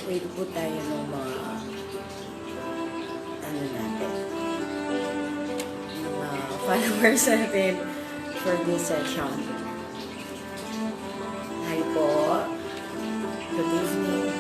wait po tayo ng mga ano natin, mga followers natin for this session. Hi po. Good evening.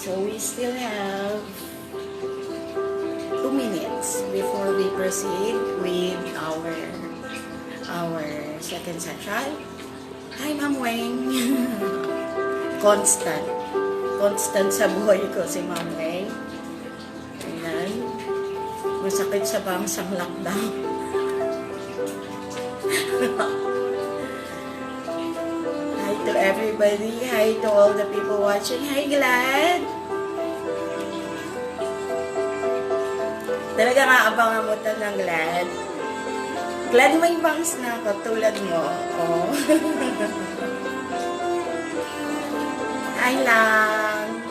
So we still have 2 minutes before we proceed with our second session. Hi, Ma'am Weng. Constant sa buhay ko si Ma'am Weng. Ayan. Masakit sa bangsang lockdown. Hi to everybody. Hi to all the people watching. Hi, Glad. Talaga nga abangan mo ito ng Glad. Glad may bangs na ako, tulad mo. Oh. Hi lang.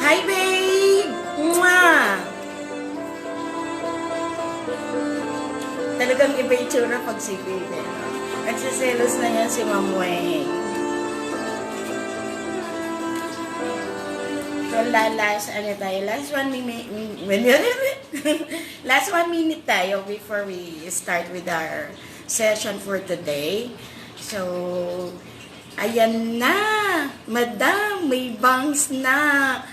Hi, babe! Mwah! Talagang iba yung tsura pag si babe. Nagsiselos na yan si Ma'am Weng. So, last 1 minute. Last 1 minute tayo before we start with our session for today. So, ayan na. Madam, may bangs na.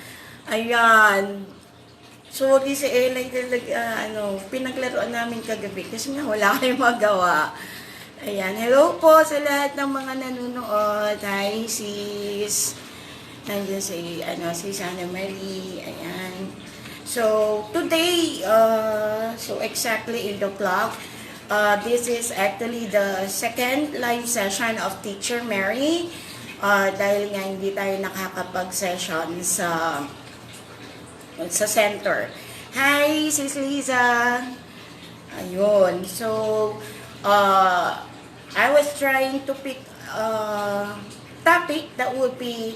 Ayan. Sorry si Ella, talaga, pinaglaruan namin kagabi kasi nga wala kayong magawa. Ayan. Hello po sa lahat ng mga nanonood. Hi, sis. Nandiyan si Sana Marie. Ayan. So, today, so exactly 8 o'clock, this is actually the second live session of Teacher Mary. Dahil nga hindi tayo nakakapag-session sa center. Hi, Sis Liza. Ayun. So, I was trying to pick a topic that would be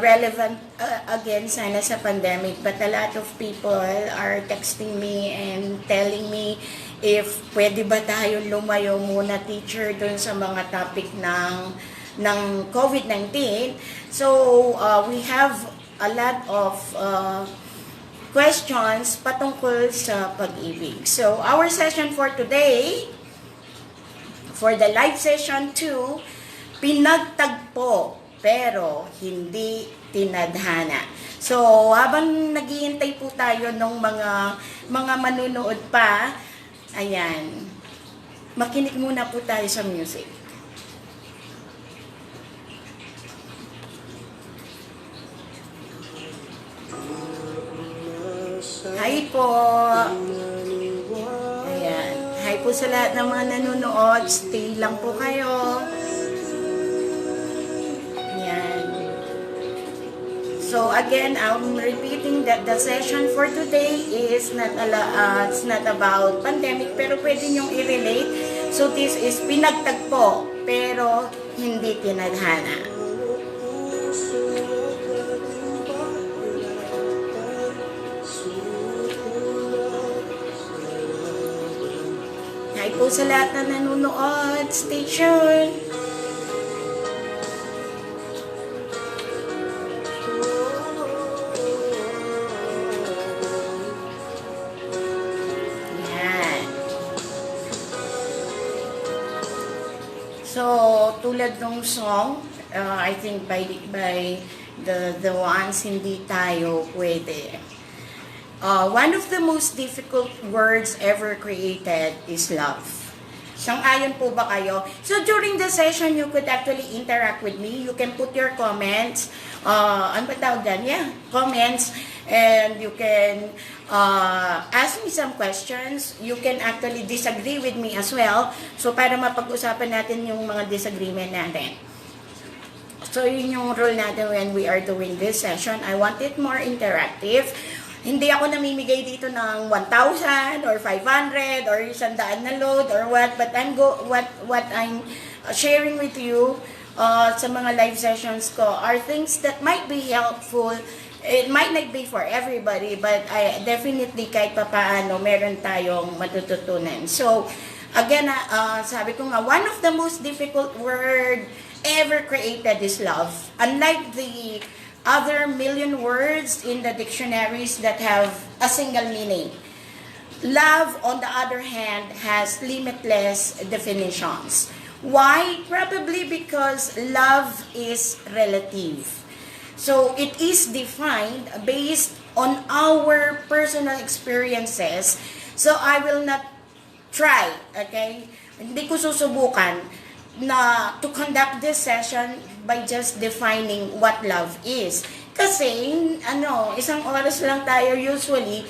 relevant again sana sa pandemic, but a lot of people are texting me and telling me if pwede ba tayo lumayo muna, teacher, dun sa mga topic ng COVID-19. So we have a lot of questions patungkol sa pag-ibig. So our session for today, for the live session 2, Pinagtagpo pero hindi tinadhana. So, habang naghihintay po tayo ng mga manunood pa, ayan, makinig muna po tayo sa music. Hi po! Ayan. Hi po sa lahat ng mga nanonood. Stay lang po kayo. So again, I'm repeating that the session for today is not it's not about pandemic, pero pwede niyong i-relate. So this is pinagtagpo, pero hindi tinadhana. Hi po sa lahat na nanonood. Stay tuned. So, tulad ng song, I think by the ones hindi tayo pwede. One of the most difficult words ever created is love. Sang-ayon po ba kayo? So, during the session, you could actually interact with me. You can put your comments. Ano ba tawag dyan? Yeah, comments. And you can ask me some questions. You can actually disagree with me as well. So, para mapag-usapan natin yung mga disagreement natin. So, yun yung rule natin when we are doing this session. I want it more interactive. Hindi ako namimigay dito ng 1,000 or 500 or 100 na load or what, but what I'm sharing with you sa mga live sessions ko are things that might be helpful. It might not be for everybody, but I definitely kahit papaano meron tayong matututunan. So, again, sabi ko nga, one of the most difficult word ever created is love. Unlike the other million words in the dictionaries that have a single meaning, love, on the other hand, has limitless definitions. Why? Probably because love is relative. So, it is defined based on our personal experiences. So, I will not try, okay? Hindi ko susubukan na to conduct this session by just defining what love is. Kasi, isang oras lang tayo usually,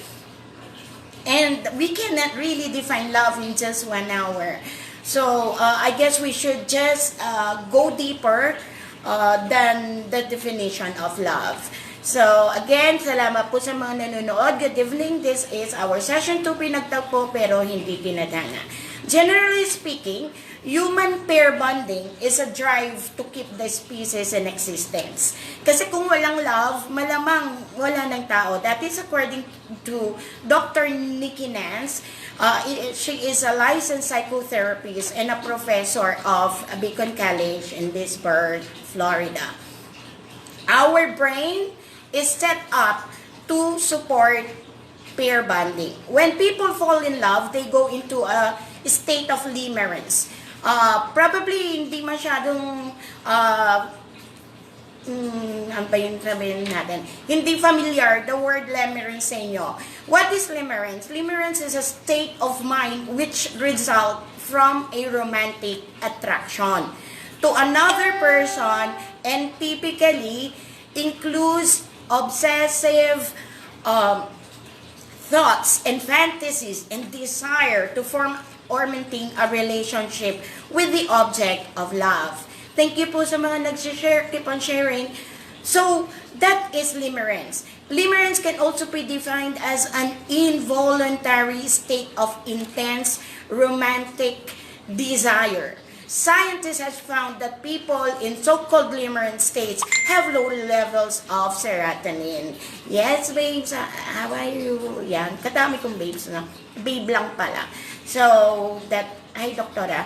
and we cannot really define love in just 1 hour. So, I guess we should just go deeper than the definition of love. So, again, salamat po sa mga nanonood. Good evening. This is our session 2, Pinagtagpo, pero hindi Tinadhana. Generally speaking, human pair bonding is a drive to keep the species in existence. Kasi kung walang love, malamang wala ng tao. That is according to Dr. Nikki Nance. She is a licensed psychotherapist and a professor of Beacon College in Pittsburgh, Florida. Our brain is set up to support pair bonding. When people fall in love, they go into a state of limerence. Probably hindi masyadong ano ba yung sabihin natin? Hindi familiar the word limerence sa inyo. What is limerence? Limerence is a state of mind which result from a romantic attraction to another person and typically includes obsessive thoughts and fantasies and desire to form or maintain a relationship with the object of love. Thank you po sa mga nag-share, keep on sharing. So, that is limerence. Limerence can also be defined as an involuntary state of intense romantic desire. Scientists have found that people in so-called limerence states have low levels of serotonin. Yes, babes, how are you? Yan, kadami kong babes na. Babe lang pala. So, hi, doktora.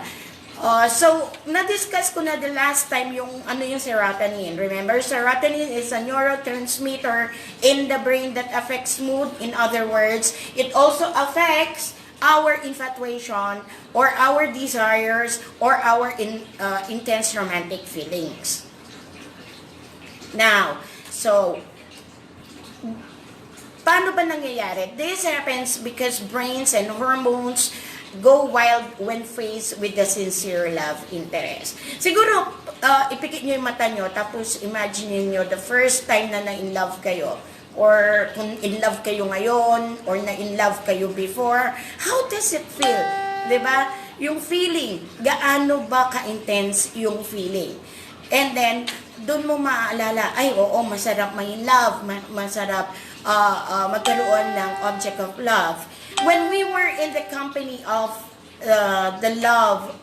So, na-discuss ko na the last time yung serotonin. Remember, serotonin is a neurotransmitter in the brain that affects mood. In other words, it also affects our infatuation or our desires or our intense romantic feelings. Now, so, paano ba nangyayari? This happens because brains and hormones go wild when faced with the sincere love interest. Siguro, ipikit nyo yung mata nyo, tapos imagine nyo the first time na na-in love kayo, or kung in love kayo ngayon, or na-in love kayo before, how does it feel? Diba? Yung feeling, gaano ba ka-intense yung feeling? And then, doon mo maaalala, ay, oo, masarap ma-in love, masarap magkaroon ng object of love. When we were in the company of the love,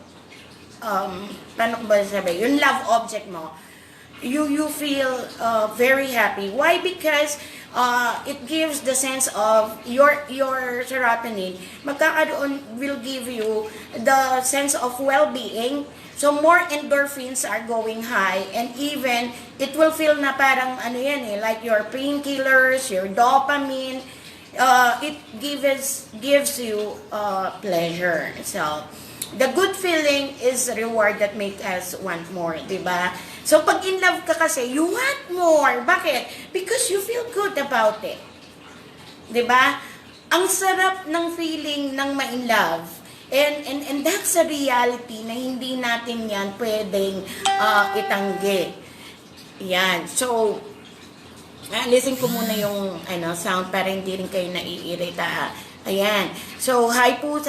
paano ko ba sabi, yung love object mo, you feel very happy. Why? Because it gives the sense of your serotonin. Will give you the sense of well-being. So more endorphins are going high, and even it will feel na parang like your painkillers, your dopamine. It gives you pleasure. So the good feeling is a reward that makes us want more, diba? So pag in love ka kasi, you want more. Bakit? Because you feel good about it. Diba? Ang sarap ng feeling ng ma-in love. And that's a reality na hindi natin yan pwedeng itanggi. Yan. So, listen ko muna yung sound para hindi rin kayo naiirita. Ayan. So, hi po.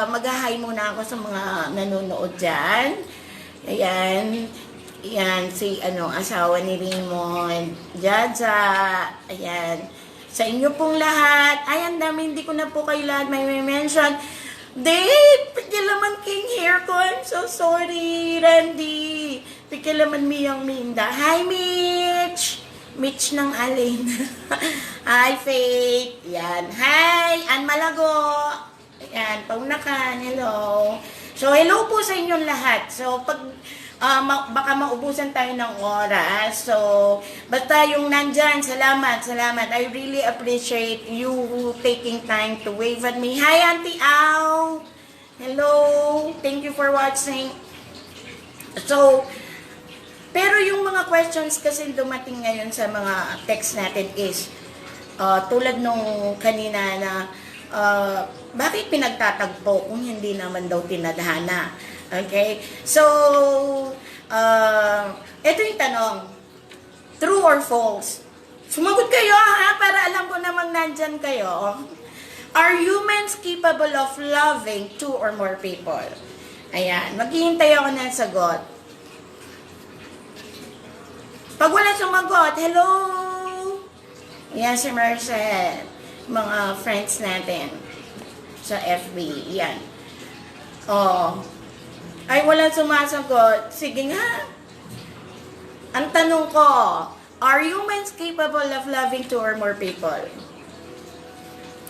Mag-hi muna ako sa mga nanonood dyan. Ayan. Ayan, si asawa ni Raymond. Jaja. Ayan. sa inyo pong lahat. Ay, ang dami, hindi ko na po kayo lahat may mention. Dave, pikilaman king hair ko. I'm so sorry, Randy. Pikilaman miyang Minda. Hi, Mitch. Mitch ng Alin. Hi, Faith. Yan. Hi, Ann Malago. Yan, Paunakan. Hello. So, hello po sa inyong lahat. So, pag baka maubusan tayo ng oras. So, basta yung nandyan, salamat. I really appreciate you taking time to wave at me. Hi, Auntie Au! Hello! Thank you for watching. So, pero yung mga questions kasi dumating ngayon sa mga text natin is, tulad nung kanina na, bakit pinagtatagpo kung hindi naman daw tinadhana? Okay? So, ito yung tanong. True or false? Sumagot kayo ha, para alam ko namang nandyan kayo. Are humans capable of loving two or more people? Ayan, maghihintay ako ng sagot. Pag wala sumagot, hello! Yan si Marcel. Mga friends natin sa FB. Yan. Oh. Ay, wala sumasagot. Sige nga. Ang tanong ko, are humans capable of loving two or more people?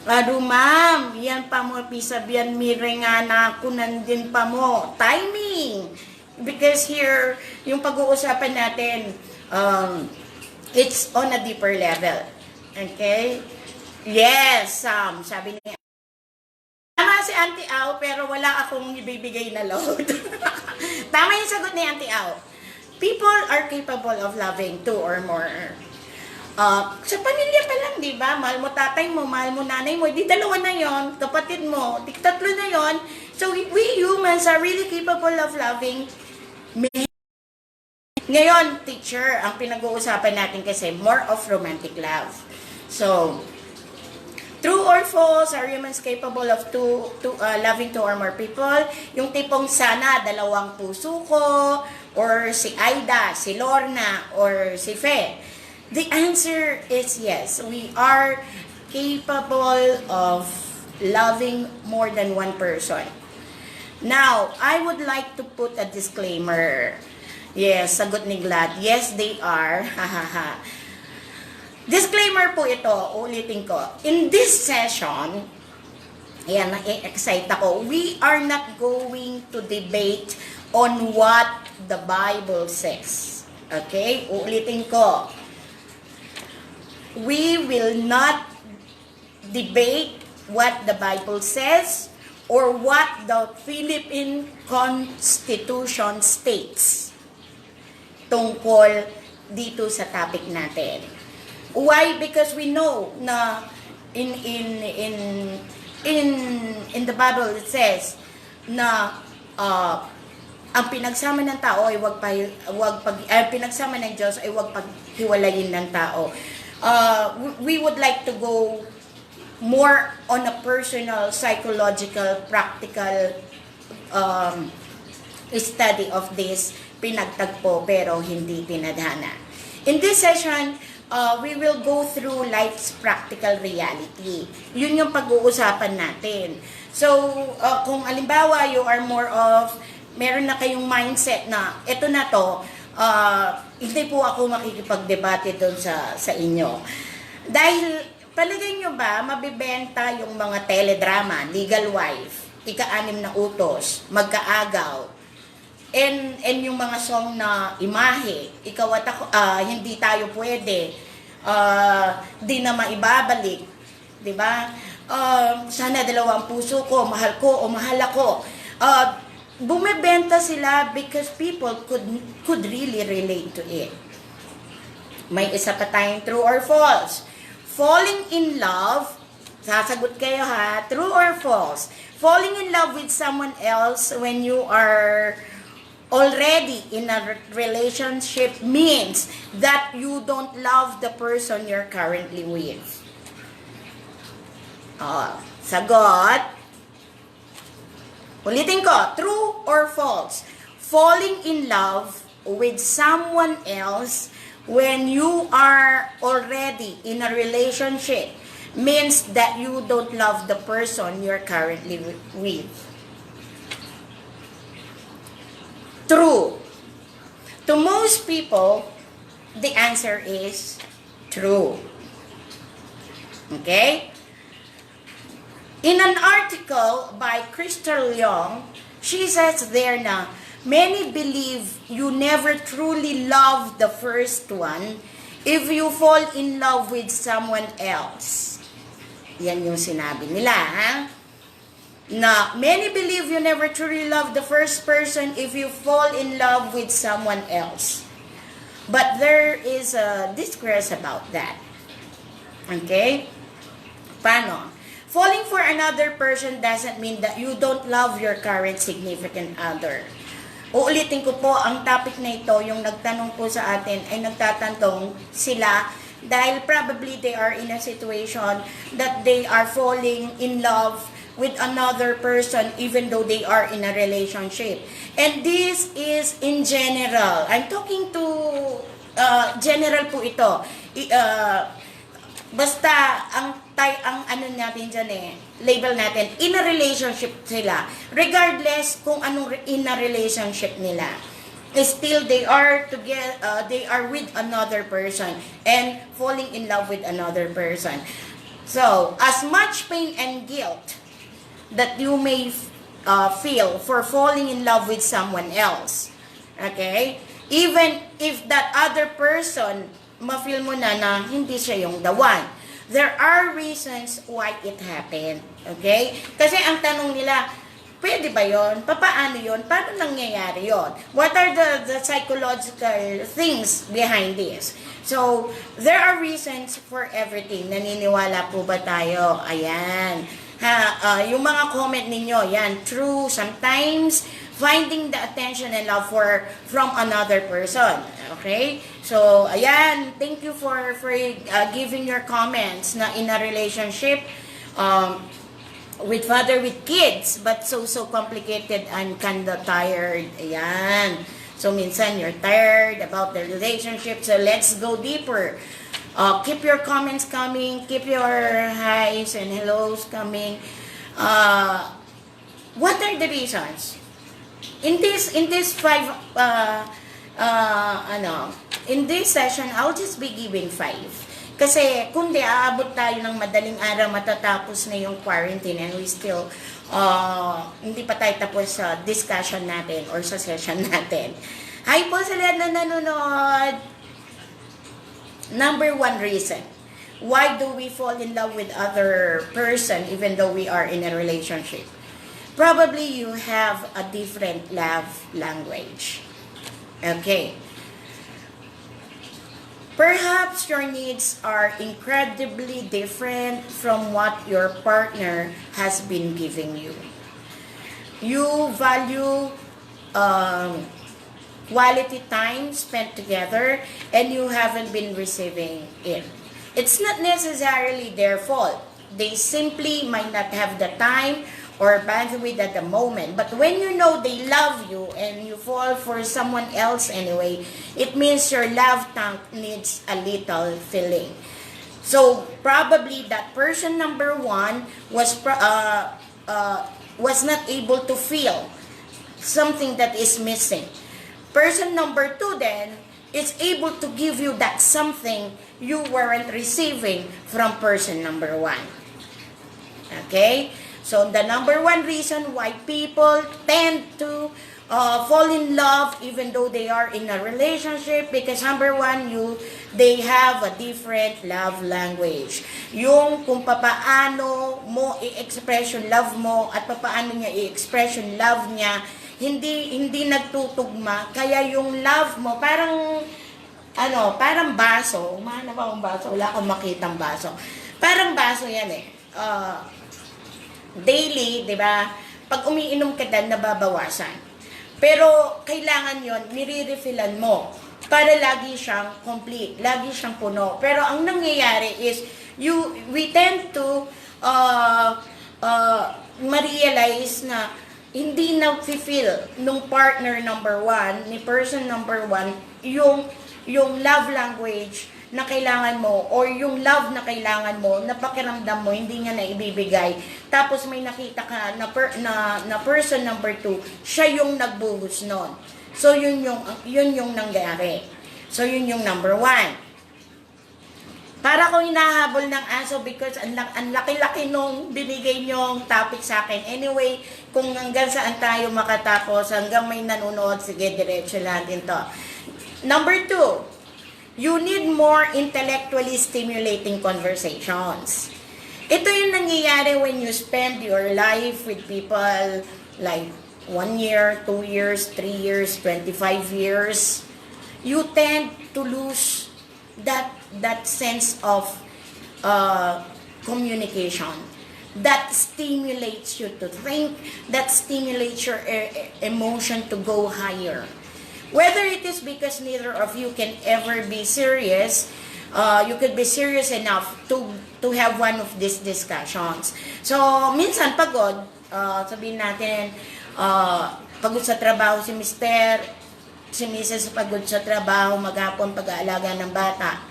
Ma'am, yan pa mo, pisabihan mire nga na ako nandin pa mo. Timing! Because here, yung pag-uusapan natin, it's on a deeper level. Okay? Yes, sabi niya. Tama si Auntie Au, pero wala akong ibibigay na load. Tama yung sagot ni Auntie Au. People are capable of loving two or more. Sa pamilya pa lang, di ba? Mahal mo tatay mo, mahal mo nanay mo, di dalawa na yon, kapatid mo, di tatlo na yon. So we humans are really capable of loving men. Ngayon, teacher, ang pinag-uusapan natin kasi more of romantic love. So, true or false, are humans capable of loving two or more people? Yung tipong sana, dalawang puso ko, or si Aida, si Lorna, or si Fe. The answer is yes. We are capable of loving more than one person. Now, I would like to put a disclaimer. Yes, sagot ni Glad. Yes, they are. Hahaha. Disclaimer po ito, ulitin ko. In this session, ayan, na-excite ako. We are not going to debate on what the Bible says. Okay? Ulitin ko. We will not debate what the Bible says or what the Philippine Constitution states tungkol dito sa topic natin. Why? Because we know na in the Bible it says na ang pinagsama ng tao ay pinagsama ng Diyos ay wag paghiwalayin ng tao. We would like to go more on a personal, psychological, practical study of this Pinagtagpo pero hindi tinadhana. In this session, we will go through life's practical reality. Yun yung pag-uusapan natin. So, kung alimbawa, you are more of, meron na kayong mindset na, eto na to, hindi po ako makikipagdebate doon sa inyo. Dahil, palagay nyo ba, mabibenta yung mga teledrama, Legal Wife, Ika-6 na Utos, Magkaagaw, and yung mga song na Imahe, Ikaw at Ako, Hindi Tayo Pwede, Di na Maibabalik, di ba? Sana dalawang puso ko, mahal ko o mahal ako. Bumebenta sila because people could really relate to it. May isa pa tayong true or false. Falling in love, sasagot kayo ha, true or false? Falling in love with someone else when you are already in a relationship means that you don't love the person you're currently with. Sagot. Ulitin ko, true or false? Falling in love with someone else when you are already in a relationship, means that you don't love the person you're currently with. True. To most people, the answer is true. Okay? In an article by Crystal Young, she says there na, many believe you never truly love the first one if you fall in love with someone else. Yan yung sinabi nila, ha? Na many believe you never truly love the first person if you fall in love with someone else. But there is a discourse about that. Okay? Paano? Falling for another person doesn't mean that you don't love your current significant other. Uulitin ko po, ang topic na ito, yung nagtanong po sa atin, ay nagtatanong sila dahil probably they are in a situation that they are falling in love with another person even though they are in a relationship. And this is in general. I'm talking to general po ito. Basta ang ano natin dyan label natin, in a relationship sila. Regardless kung anong in a relationship nila. Still they are together, they are with another person and falling in love with another person. So, as much pain and guilt that you may feel for falling in love with someone else, okay? Even if that other person, ma-feel mo na hindi siya yung the one. There are reasons why it happened. Okay? Kasi ang tanong nila, pwede ba yun? Paano yun? Paano nangyayari yun? What are the psychological things behind this? So, there are reasons for everything. Naniniwala po ba tayo? Ayan. Yung mga comment ninyo, yan, true. Sometimes, finding the attention and love from another person. Okay? So, ayan, thank you for giving your comments na in a relationship with father with kids, but so complicated and kinda tired. Ayan. So, minsan you're tired about the relationship. So, let's go deeper. Keep your comments coming. Keep your highs and hellos coming. What are the reasons? In this session, I'll just be giving 5. Kasi kung di aabot tayo ng madaling araw, matatapos na yung quarantine and we still hindi pa tayo tapos sa discussion natin or sa session natin. Hi po sa lahat na nanonood. Number 1 reason. Why do we fall in love with other person even though we are in a relationship? Probably you have a different love language. Okay. Perhaps your needs are incredibly different from what your partner has been giving you. You value quality time spent together and you haven't been receiving it. It's not necessarily their fault. They simply might not have the time or bandwidth at the moment. But when you know they love you and you fall for someone else anyway, it means your love tank needs a little filling. So probably that person number 1 was not able to feel something that is missing. Person number 2 then is able to give you that something you weren't receiving from person number 1. Okay? So, the number 1 reason why people tend to fall in love even though they are in a relationship, because number 1, they have a different love language. Yung kung papaano mo i-express yung love mo at papaano niya i-express yung love niya, hindi nagtutugma. Kaya yung love mo, parang baso. Mahal ba akong baso? Wala akong makitang baso. Parang baso yan daily, di ba? Pag umiinom ka dan, nababawasan. Pero, kailangan yon nire-refillan mo para lagi siyang complete, lagi siyang puno. Pero, ang nangyayari is, we tend to ma-realize na hindi na-feel nung partner number 1, ni person number 1, yung yung love language na kailangan mo or yung love na kailangan mo na pakiramdam mo hindi niya na ibibigay, tapos may nakita ka na person number 2, siya yung nagbuhos nun. So yun yung nangyari. So yun yung number 1. Para ko hinahabol ng aso because ang laki-laki nung binigay nyong topic sa akin. Anyway, kung hanggang saan tayo makatapos, hanggang may nanonood, sige, diretso natin to. Number 2, you need more intellectually stimulating conversations. Ito yung nangyayari when you spend your life with people like 1 year, 2 years, 3 years, 25 years. You tend to lose that sense of communication that stimulates you to think, that stimulates your emotion to go higher. Whether it is because neither of you can ever be serious, you could be serious enough to have one of these discussions. So, minsan pagod, sabihin natin, pagod sa trabaho si Mrs. pagod sa trabaho, maghapon pag-aalaga ng bata.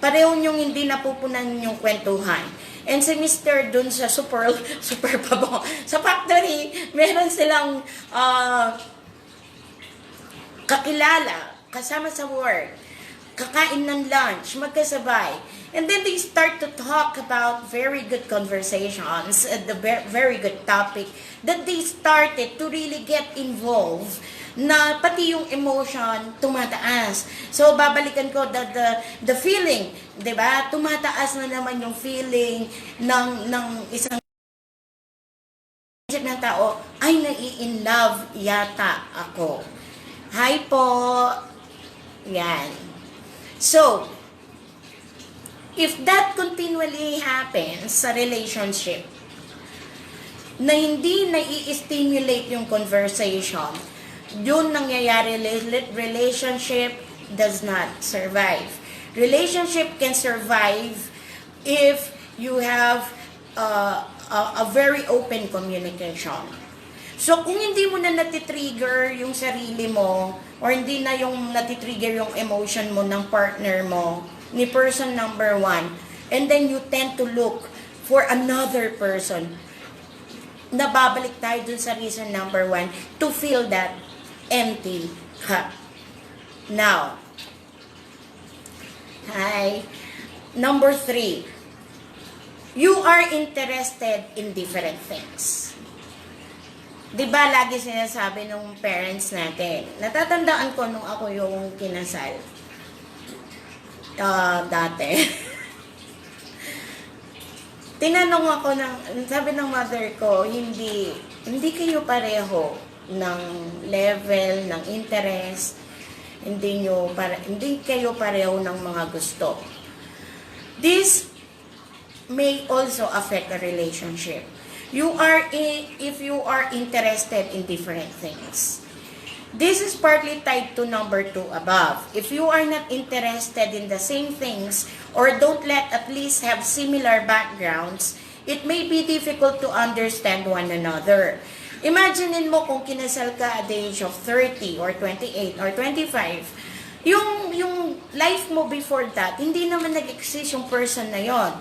Pareho niyong hindi napupunan yung kwentuhan. And si Mr. dun sa super pabo, sa factory, meron silang kakilala, kasama sa work, kakain ng lunch, magkasabay. And then they start to talk about very good conversations, the very good topic, that they started to really get involved, na pati yung emotion tumataas. So, babalikan ko the feeling, di ba? Tumataas na naman yung feeling ng isang ng tao, ay nai-in love yata ako. Hi po. Yan. So, if that continually happens sa relationship, na hindi nai-stimulate yung conversation, yun nangyayari, relationship does not survive. Relationship can survive if you have a very open communication. So, kung hindi mo na natitrigger yung sarili mo, or hindi na yung natitrigger yung emotion mo ng partner mo, ni person number 1, and then you tend to look for another person, nababalik tayo dun sa reason number 1, to fill that empty cup. Now, number 3, you are interested in different things. Diba lagi sinasabi ng parents natin, natatandaan ko nung ako yung kinasal, dati, tinanong ako sabi ng mother ko, hindi kayo pareho ng level, ng interest, hindi kayo pareho ng mga gusto. This may also affect a relationship. If you are interested in different things. This is partly tied to number 2 above. If you are not interested in the same things or don't at least have similar backgrounds, it may be difficult to understand one another. Imaginein mo kung kinasal ka at the age of 30 or 28 or 25, yung life mo before that, hindi naman nag-exist yung person na yon.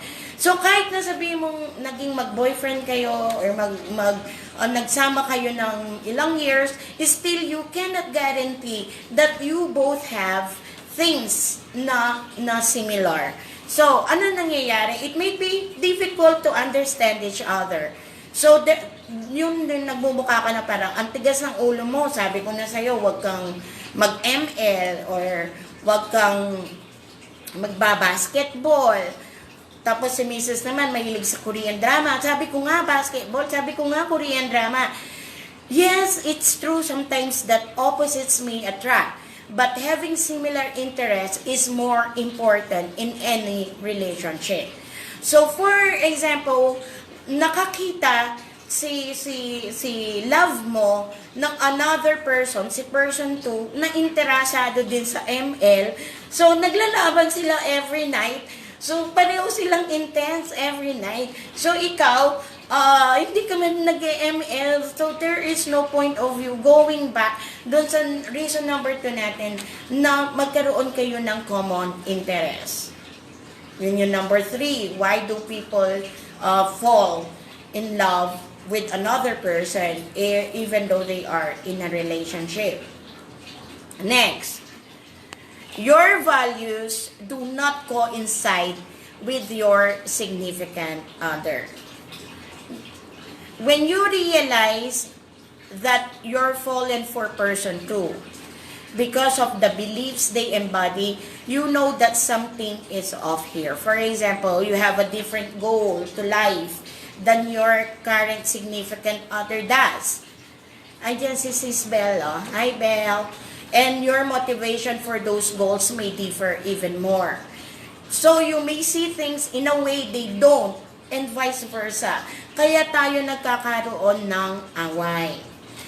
So, kahit nasabihin mong naging mag-boyfriend kayo or nagsama kayo ng ilang years, still you cannot guarantee that you both have things na similar. So, ano nangyayari? It may be difficult to understand each other. So, yun din nagbubuka ka na parang, ang tigas ng ulo mo, sabi ko na sa'yo, huwag kang mag-ML or huwag kang magbabasketball. Tapos si Mrs. naman, mahilig sa Korean drama. Sabi ko nga, basketball. Sabi ko nga, Korean drama. Yes, it's true sometimes that opposites may attract. But having similar interests is more important in any relationship. So, for example, nakakita si love mo ng another person, si person 2, na interesado din sa ML. So, naglalaban sila every night. So, pareho silang intense every night. So, ikaw, hindi kami nag-ML, so there is no point of you going back doon sa reason number 2 natin na magkaroon kayo ng common interest. Yun yung number 3. Why do people fall in love with another person even though they are in a relationship? Next, your values do not coincide with your significant other. When you realize that you're fallen for person 2, because of the beliefs they embody, you know that something is off here. For example, you have a different goal to life than your current significant other does. Ayan si Sis Belle. Hi, Belle. And your motivation for those goals may differ even more. So you may see things in a way they don't, and vice versa. Kaya tayo nagkakaroon ng away.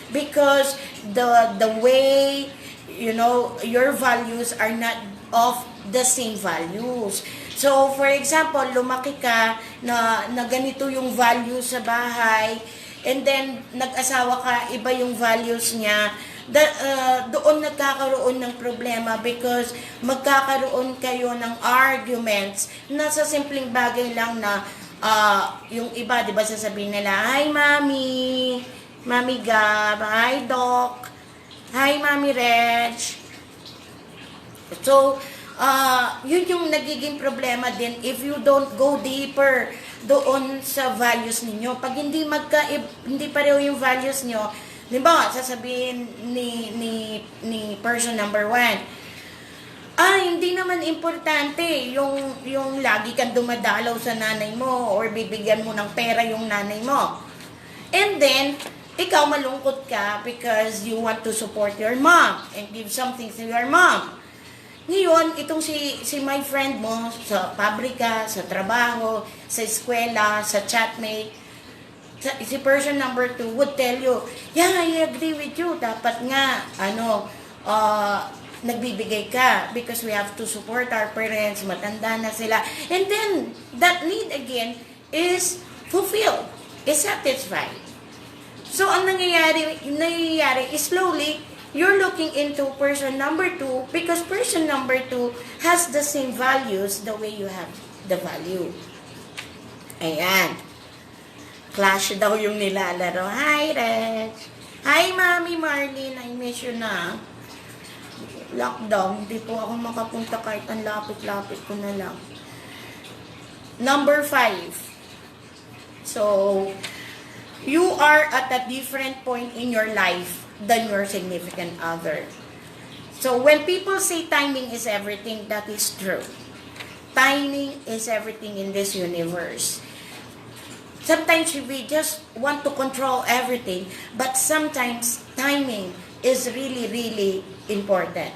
Because the way, your values are not of the same values. So, for example, lumaki ka na ganito yung values sa bahay, and then nag-asawa ka, iba yung values niya, doon nagkakaroon ng problema because magkakaroon kayo ng arguments na sa simpleng bagay lang na yung iba, di ba, sasabihin nila, "Hi, Mami! Mami Gab! Hi, Doc! Hi, Mami Reg!" So, yun yung nagiging problema din if you don't go deeper doon sa values ninyo. Pag hindi pareho yung values nyo, di ba, sasabihin ni person number 1, hindi naman importante yung lagi kang dumadalaw sa nanay mo or bibigyan mo ng pera yung nanay mo. And then, ikaw malungkot ka because you want to support your mom and give something to your mom. Ngayon, itong si my friend mo sa pabrika, sa trabaho, sa eskwela, sa chatmate, si person number 2 would tell you, "Yeah, I agree with you. Dapat nga, nagbibigay ka because we have to support our parents, matanda na sila." And then, that need again is fulfilled, is satisfied. So, ang nangyayari is slowly, you're looking into person number 2 because person number 2 has the same values the way you have the value. Ayan. Clash daw yung nilalaro. Hi, Reg. Hi, Mami Marlene. I miss you na. Lockdown. Hindi po ako makapunta kahit ang lapit-lapit ko na lang. Number 5. So, you are at a different point in your life than your significant other. So, when people say timing is everything, that is true. Timing is everything in this universe. Sometimes we just want to control everything, but sometimes timing is really, really important.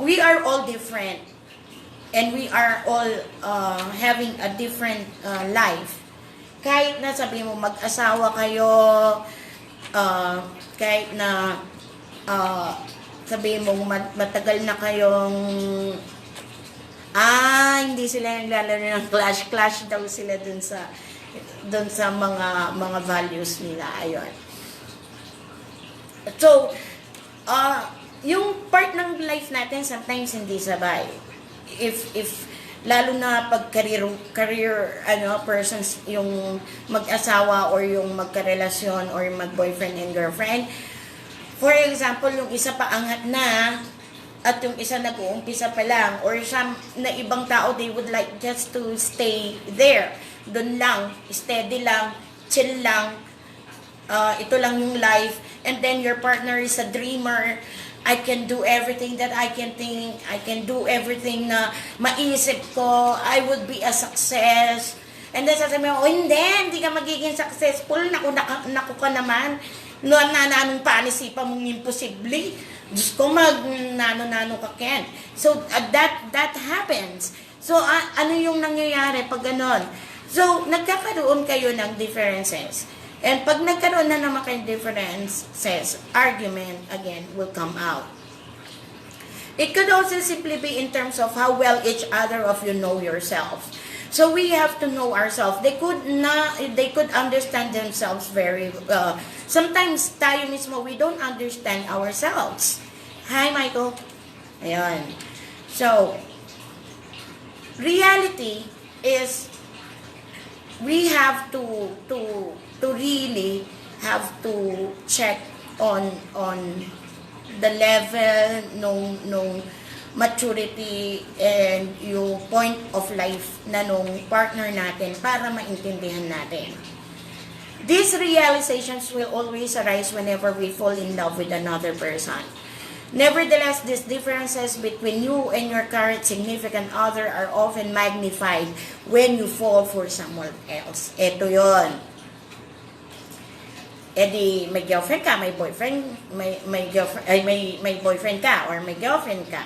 We are all different, and we are all having a different life. Kahit na sabi mo mag-asawa kayo, kahit na sabi mo matagal na kayong hindi sila naglalaro ng clash daw sila dun sa mga values nila. Ayun. So, yung part ng life natin sometimes hindi sabay. If lalo na pag career persons yung mag-asawa or yung magkarelasyon or mag-boyfriend and girlfriend. For example, yung isa pa angat na at yung isa nag-uumpisa pa lang, or some na ibang tao, they would like just to stay there. Doon lang, steady lang, chill lang, ito lang yung life. And then your partner is a dreamer. I can do everything that I can think. I can do everything na maisip ko. I would be a success. And then sasabihin mo, hindi ka magiging successful. Naku ka naman. Nananong panisipan mong imposible. Diyos ko, nano ka Ken. So, that happens. So, ano yung nangyayari pag ganon? So, nagkakaroon kayo ng differences. And pag nagkaroon na naman kayong differences, argument, again, will come out. It could also simply be in terms of how well each other of you know yourself. So we have to know ourselves. They could understand themselves very well. Sometimes tayo mismo, we don't understand ourselves. Hi, Michael. Ayan. So, reality is we have to really have to check on the level nung maturity and yung point of life na nung partner natin para maintindihan natin. These realizations will always arise whenever we fall in love with another person. Nevertheless, these differences between you and your current significant other are often magnified when you fall for someone else. Ito yon. Di may girlfriend ka, may boyfriend, may girlfriend, ay may boyfriend ka or may girlfriend ka.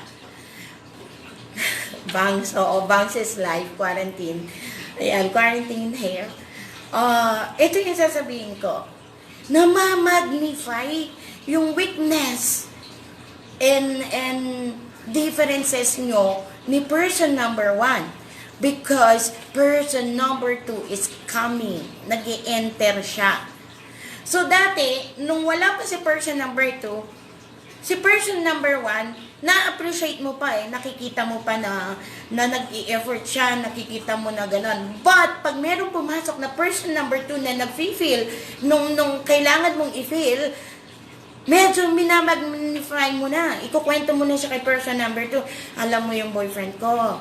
Bangs, oo, bangs is life, quarantine. Ayan, quarantine here. Ito yung sasabihin ko. Namamagnify yung weakness and differences nyo ni person number 1. Because person number 2 is coming. Nag-i-enter siya. So, dati, nung wala pa si person number 2, si person number 1, na-appreciate mo pa nakikita mo pa na nag-i-effort siya, nakikita mo na gano'n. But, pag merong pumasok na person number 2 na nag-feel, nung kailangan mong i-feel, medyo minamagnify mo na. Ikukwento mo na siya kay person number 2. Alam mo yung boyfriend ko,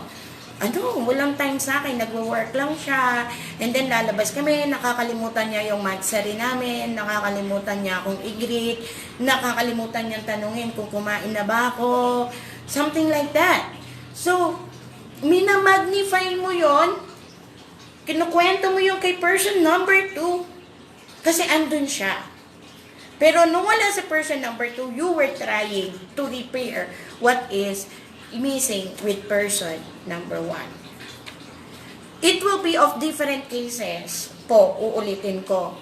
walang time sa akin, nagwo-work lang siya, and then lalabas kami, nakakalimutan niya yung matsari namin, nakakalimutan niya akong i-greet, nakakalimutan niyang tanungin kung kumain na ba ako, something like that. So, minamagnify mo yon, kinukwento mo yung kay person number 2, kasi andun siya. Pero nung wala sa person number 2, you were trying to repair what is missing with person number 1. It will be of different cases po, uulitin ko.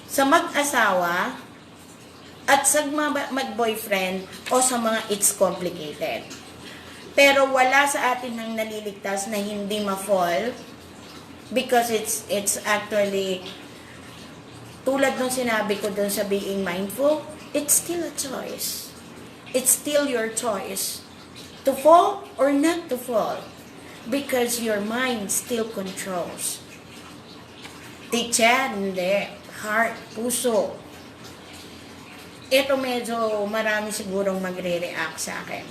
Sa mag-asawa at sa mag-boyfriend o sa mga it's complicated. Pero wala sa atin nang naliligtas na hindi ma-fall because it's actually tulad nung sinabi ko dun sa being mindful, it's still a choice. It's still your choice. To fall or not to fall. Because your mind still controls. Teacher, hindi. Heart, puso. Ito medyo marami sigurong magre-react sa akin.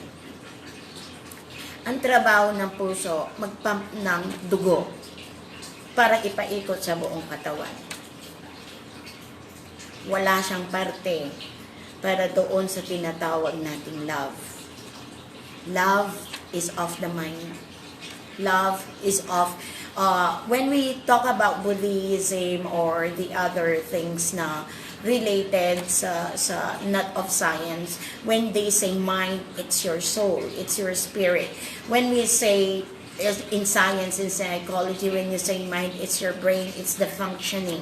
Ang trabaho ng puso, mag-pump ng dugo para ipaikot sa buong katawan. Wala siyang parte para doon sa tinatawag nating love. Love is of the mind. Love is of, when we talk about Buddhism or the other things na related sa not of science, when they say mind, it's your soul, it's your spirit. When we say, in science, in psychology, when you say mind, it's your brain, it's the functioning.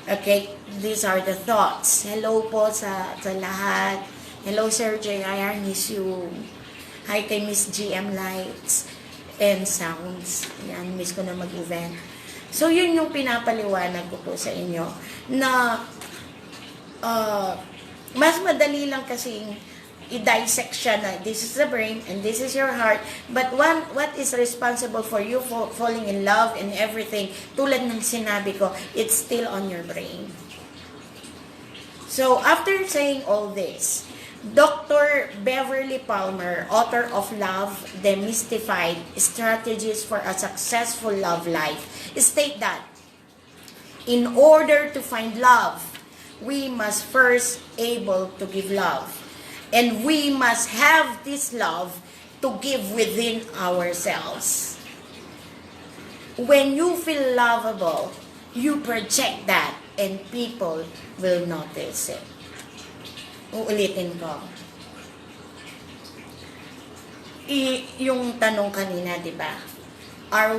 Okay, these are the thoughts. Hello po sa lahat. Hello Sir J. I miss you. Hi kay Miss GM Lights and Sounds. Yan, miss ko na mag-event. So, yun yung pinapaliwanag ko po sa inyo na mas madali lang kasing i-dissect siya na this is the brain and this is your heart. But what is responsible for you falling in love and everything, tulad ng sinabi ko, it's still on your brain. So, after saying all this, Dr. Beverly Palmer, author of Love, Demystified, Strategies for a Successful Love Life, state that in order to find love, we must first able to give love. And we must have this love to give within ourselves. When you feel lovable, you project that and people will notice it. Uulitin ko. Yung tanong kanina, di ba? Are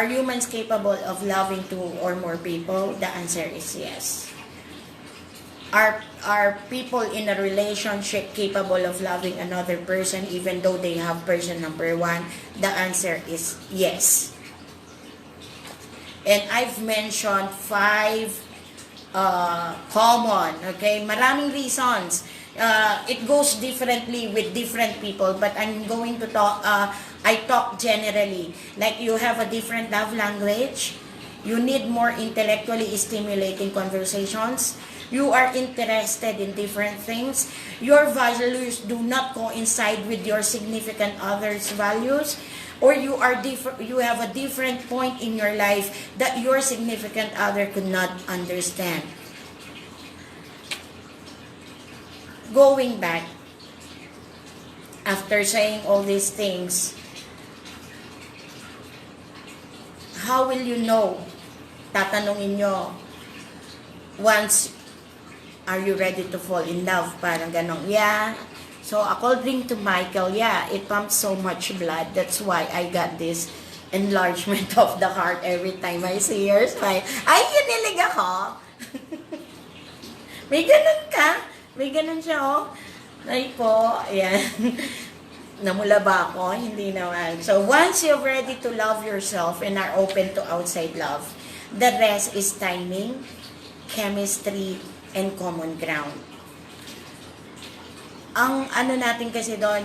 humans capable of loving two or more people? The answer is yes. Are people in a relationship capable of loving another person even though they have person number 1? The answer is yes. And I've mentioned 5 common, okay? Maraming reasons. It goes differently with different people, but I'm going to talk, I talk generally. Like you have a different love language, you need more intellectually stimulating conversations, you are interested in different things, your values do not coincide with your significant other's values, or you are you have a different point in your life that your significant other could not understand. Going back, after saying all these things, how will you know? Tatanungin nyo, once, are you ready to fall in love? Parang ganong, yeah. So, according to Michael, yeah, it pumps so much blood. That's why I got this enlargement of the heart every time I see your smile. Ay, kinilig ako. May ganun ka? May ganun siya, oh. Ay po, ayan. Namula ba ako? Hindi naman. So, once you're ready to love yourself and are open to outside love, the rest is timing, chemistry, and common ground. Ang ano natin kasi doon,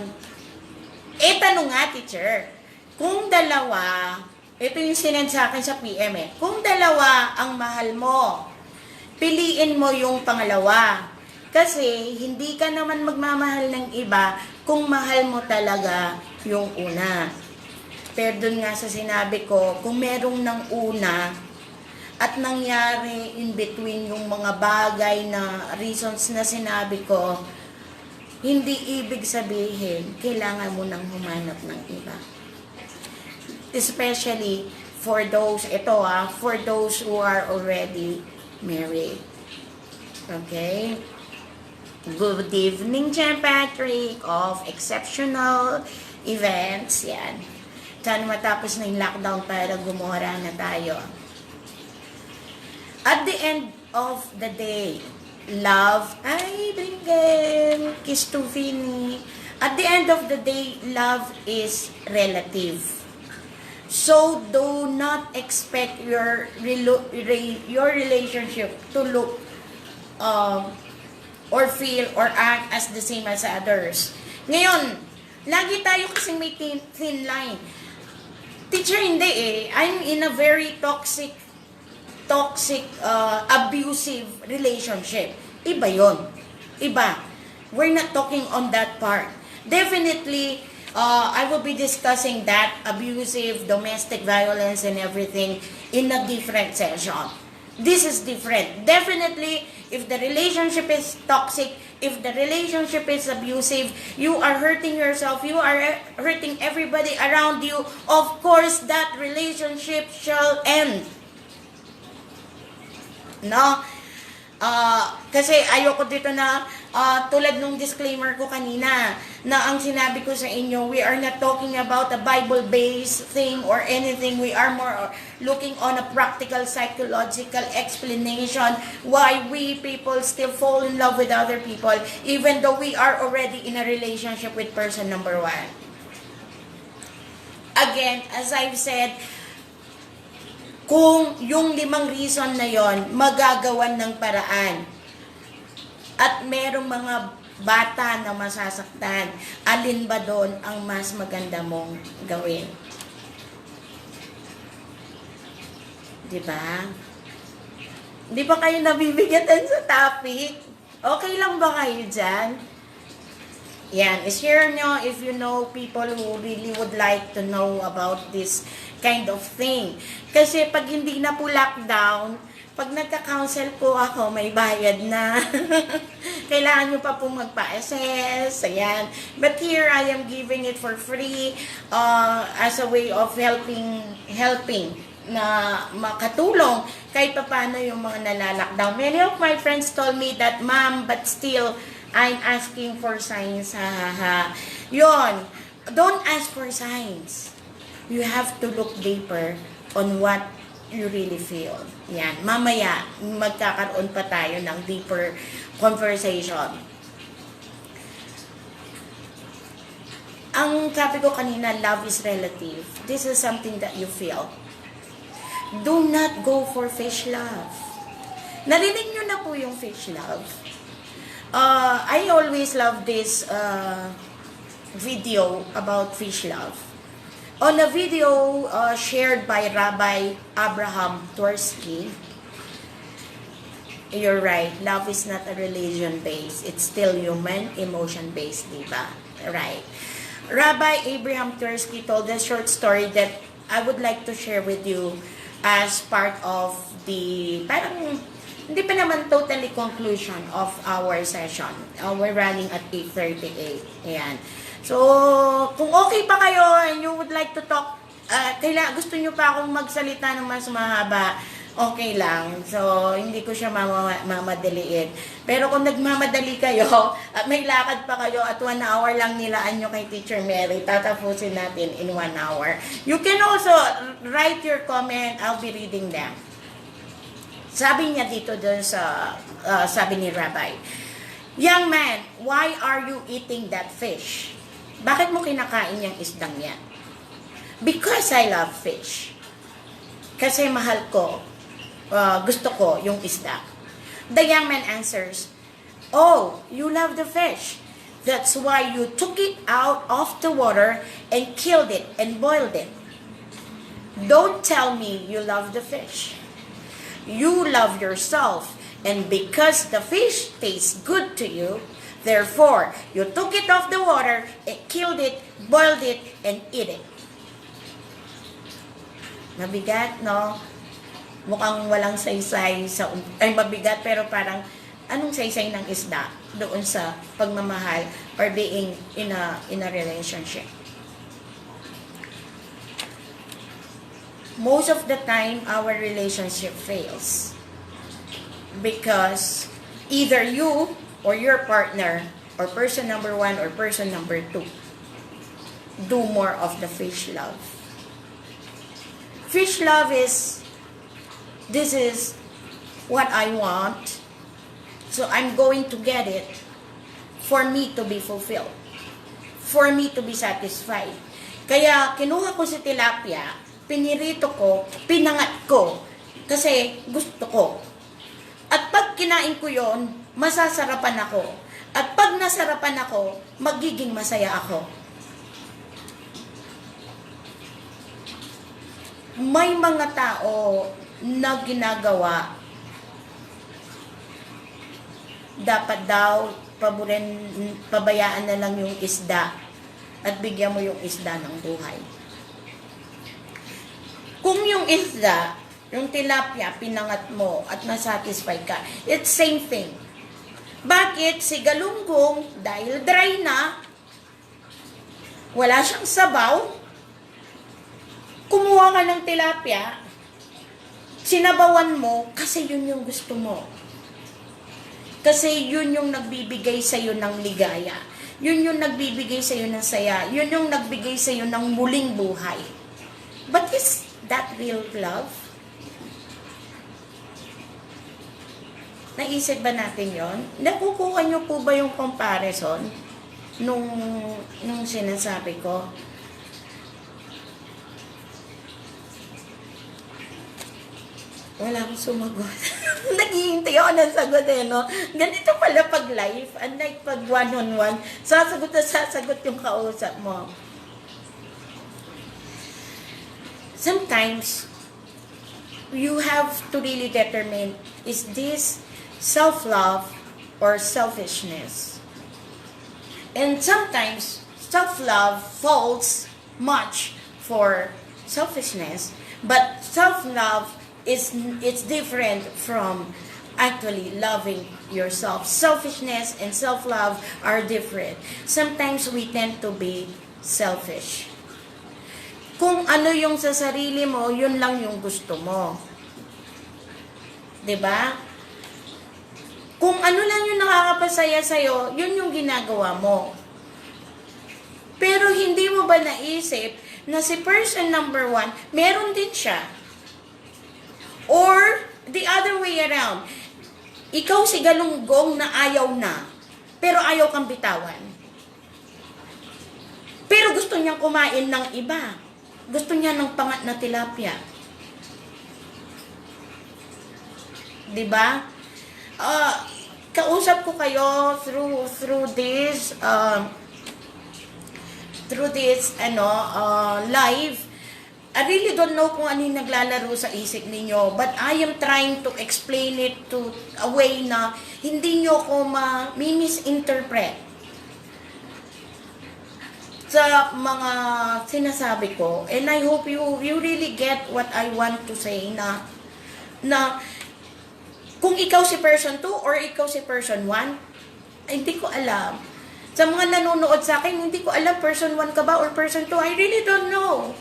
tanong nga, teacher, kung dalawa, ito yung sinend sa akin sa PM kung dalawa ang mahal mo, piliin mo yung pangalawa. Kasi, hindi ka naman magmamahal ng iba kung mahal mo talaga yung una. Pero dun nga sa sinabi ko, kung merong ng una, at nangyari in between yung mga bagay na reasons na sinabi ko, hindi ibig sabihin, kailangan mo nang humanap ng iba. Especially for those, for those who are already married. Okay? Good evening, Jan Patrick of Exceptional Events. Yan. Sana matapos na yung lockdown para gumora na tayo. At the end of the day, love, ay, bringen, kiss to Vinny. At the end of the day, love is relative. So, do not expect your relationship to look or feel or act as the same as others. Ngayon, lagi tayo kasing may thin line. Teacher, hindi I'm in a very toxic, abusive relationship. Iba yon. Iba. We're not talking on that part. Definitely, I will be discussing that abusive, domestic violence and everything in a different session. This is different. Definitely, if the relationship is toxic, if the relationship is abusive, you are hurting yourself, you are hurting everybody around you, of course, that relationship shall end. No? Kasi ayoko dito na tulad nung disclaimer ko kanina na ang sinabi ko sa inyo, we are not talking about a Bible-based thing or anything. We are more looking on a practical psychological explanation why we people still fall in love with other people even though we are already in a relationship with person number 1. Again, as I've said, kung yung 5 reason na yon magagawan ng paraan at merong mga bata na masasaktan, alin ba doon ang mas maganda mong gawin? Diba? Di ba kayo nabibigatan sa topic? Okay lang ba kayo dyan? Yan, share nyo if you know people who really would like to know about this kind of thing. Kasi pag hindi na po lockdown, pag nagka-counsel po ako, may bayad na. Kailangan nyo pa po magpa-assess. Ayan. But here, I am giving it for free as a way of helping na makatulong kahit pa paano yung mga nalalockdown. Many of my friends told me that, ma'am, but still, I'm asking for signs. Yon. Don't ask for signs. You have to look deeper on what you really feel. Yan. Mamaya, magkakaroon pa tayo ng deeper conversation. Ang sabi ko kanina, love is relative. This is something that you feel. Do not go for fish love. Narinig nyo na po yung fish love. I always love this video about fish love. On a video shared by Rabbi Abraham Twersky, you're right, love is not a religion-based. It's still human, emotion-based, diba? Right. Rabbi Abraham Twersky told a short story that I would like to share with you as part of the, parang, hindi pa naman totally conclusion of our session. We're running at 8:38. Ayan. So, kung okay pa kayo and you would like to talk, gusto nyo pa akong magsalita ng mas mahaba, okay lang. So, hindi ko siya mamadaliin. Pero kung nagmamadali kayo, at may lakad pa kayo at 1 hour lang nilaan nyo kay Teacher Mary, tatapusin natin in 1 hour. You can also write your comment, I'll be reading them. Sabi niya dito dun sa, sabi ni Rabbi, "Young man, why are you eating that fish?" Bakit mo kinakain yung isdang yan? "Because I love fish." Kasi mahal ko, gusto ko yung isda. The young man answers, "Oh, you love the fish. That's why you took it out of the water and killed it and boiled it. Don't tell me you love the fish. You love yourself, and because the fish tastes good to you, therefore, you took it off the water, and killed it, boiled it, and eat it." Mabigat, no? Mukhang walang saysay sa... Ay, mabigat, pero parang anong saysay ng isda doon sa pagmamahal or being in a relationship. Most of the time, our relationship fails because either you or your partner or person number 1 or person number 2 do more of the fish love. Fish love is, this is what I want, so I'm going to get it for me to be fulfilled, for me to be satisfied. Kaya kinuha ko si tilapia, pinirito ko, pinangat ko, kasi gusto ko. At pag kinain ko yon, masasarapan ako. At pag nasarapan ako, magiging masaya ako. May mga tao na ginagawa, dapat daw pabayaan na lang yung isda at bigyan mo yung isda ng buhay. Kung yung isda, yung tilapia, pinangat mo at nasatisfy ka, it's same thing. Bakit? Si galunggong, dahil dry na, wala siyang sabaw, kumuha ka ng tilapia, sinabawan mo, kasi yun yung gusto mo. Kasi yun yung nagbibigay sa'yo ng ligaya. Yun yung nagbibigay sa'yo ng saya. Yun yung nagbigay sa'yo ng muling buhay. But is that real love? Naisip ba natin yon? Nakukuha nyo po ba yung comparison nung sinasabi ko? Wala akong sumagot. Naghihintay ako ng sagot no? Ganito pala pag live, unlike pag one-on-one, sasagot na sasagot yung kausap mo. Sometimes, you have to really determine, is this self-love or selfishness? And sometimes, self-love falls much for selfishness, but self-love it's different from actually loving yourself. Selfishness and self-love are different. Sometimes we tend to be selfish. Kung ano yung sa sarili mo, yun lang yung gusto mo. 'Di ba? Kung ano lang yung nakakapasaya sa'yo, yun yung ginagawa mo. Pero hindi mo ba naisip na si person number 1, meron din siya? Or, the other way around, ikaw si galunggong na ayaw na, pero ayaw kang bitawan. Pero gusto niyang kumain ng iba. Gusto niya ng pangat na tilapia. 'di ba? Kausap ko kayo through this live. I really don't know kung ano yung naglalaro sa isip ninyo, but I am trying to explain it to a way na hindi nyo ko misinterpret sa mga sinasabi ko. And I hope you really get what I want to say na kung ikaw si person 2 or ikaw si person 1, hindi ko alam. Sa mga nanonood sa akin, hindi ko alam person 1 ka ba or person 2. I really don't know.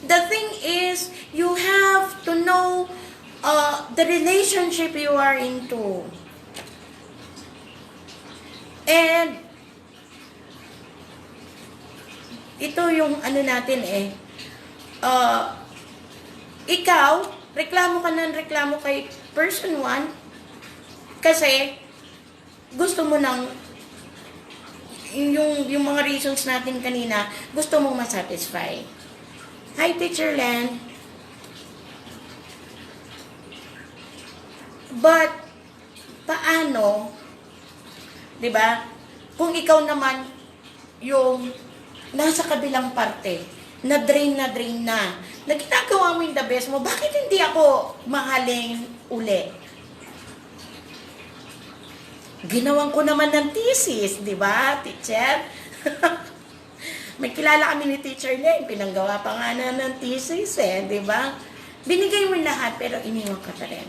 The thing is, you have to know the relationship you are into. And ito yung ano natin ikaw, reklamo kay person 1 kasi gusto mo ng yung mga reasons natin kanina, gusto mong masatisfy. Hi, Teacher Len. But, paano, di ba? Kung ikaw naman yung nasa kabilang parte, na-drain na, ginagawa mo yung the best mo, bakit hindi ako mahalin uli? Ginawan ko naman ng thesis, di ba, teacher? May kilala kami ni Teacher Len, pinanggawa pa nga na ng thesis di ba? Binigay mo lahat, pero iniwan ka pa rin.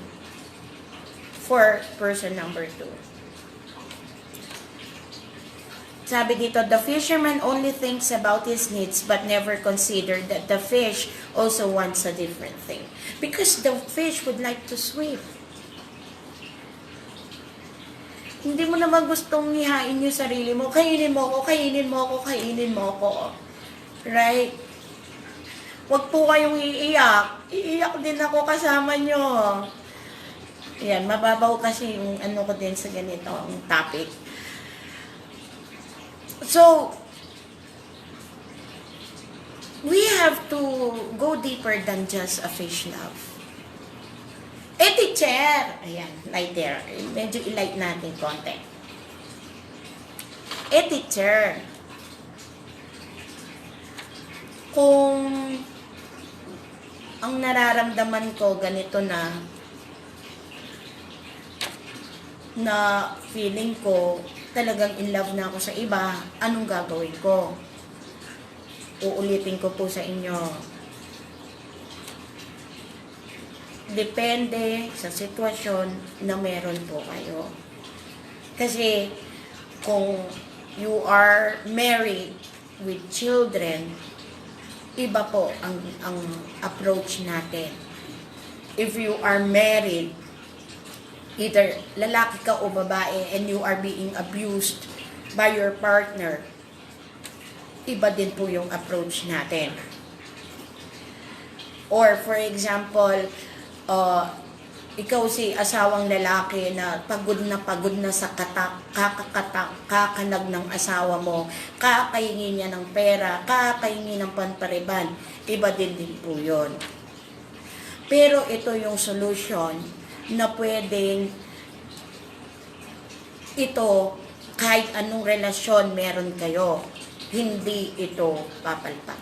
For person number 2. Sabi dito, the fisherman only thinks about his needs but never considered that the fish also wants a different thing. Because the fish would like to swim. Hindi mo naman gustong nihain yung sarili mo. Kainin mo ako. Right? Huwag po kayong iiyak. Iiyak din ako kasama nyo. Yan, mababaw kasi yung ano ko din sa ganito, ang topic. So, we have to go deeper than just a fish love. Teacher! Ayan, light there. Medyo i-light natin konti. Teacher, kung ang nararamdaman ko ganito na feeling ko talagang in love na ako sa iba, anong gagawin ko? Uulitin ko po sa inyo. Depende sa sitwasyon na meron po kayo. Kasi kung you are married with children, iba po ang approach natin. If you are married, either lalaki ka o babae, and you are being abused by your partner, iba din po yung approach natin. Or for example, ikaw si asawang lalaki na pagod na sa kakanag ng asawa mo, kakahingi niya ng pera, kakahingi ng panpariban, iba din po yun. Pero ito yung solution na pwedeng ito kahit anong relasyon meron kayo, hindi ito papalpak.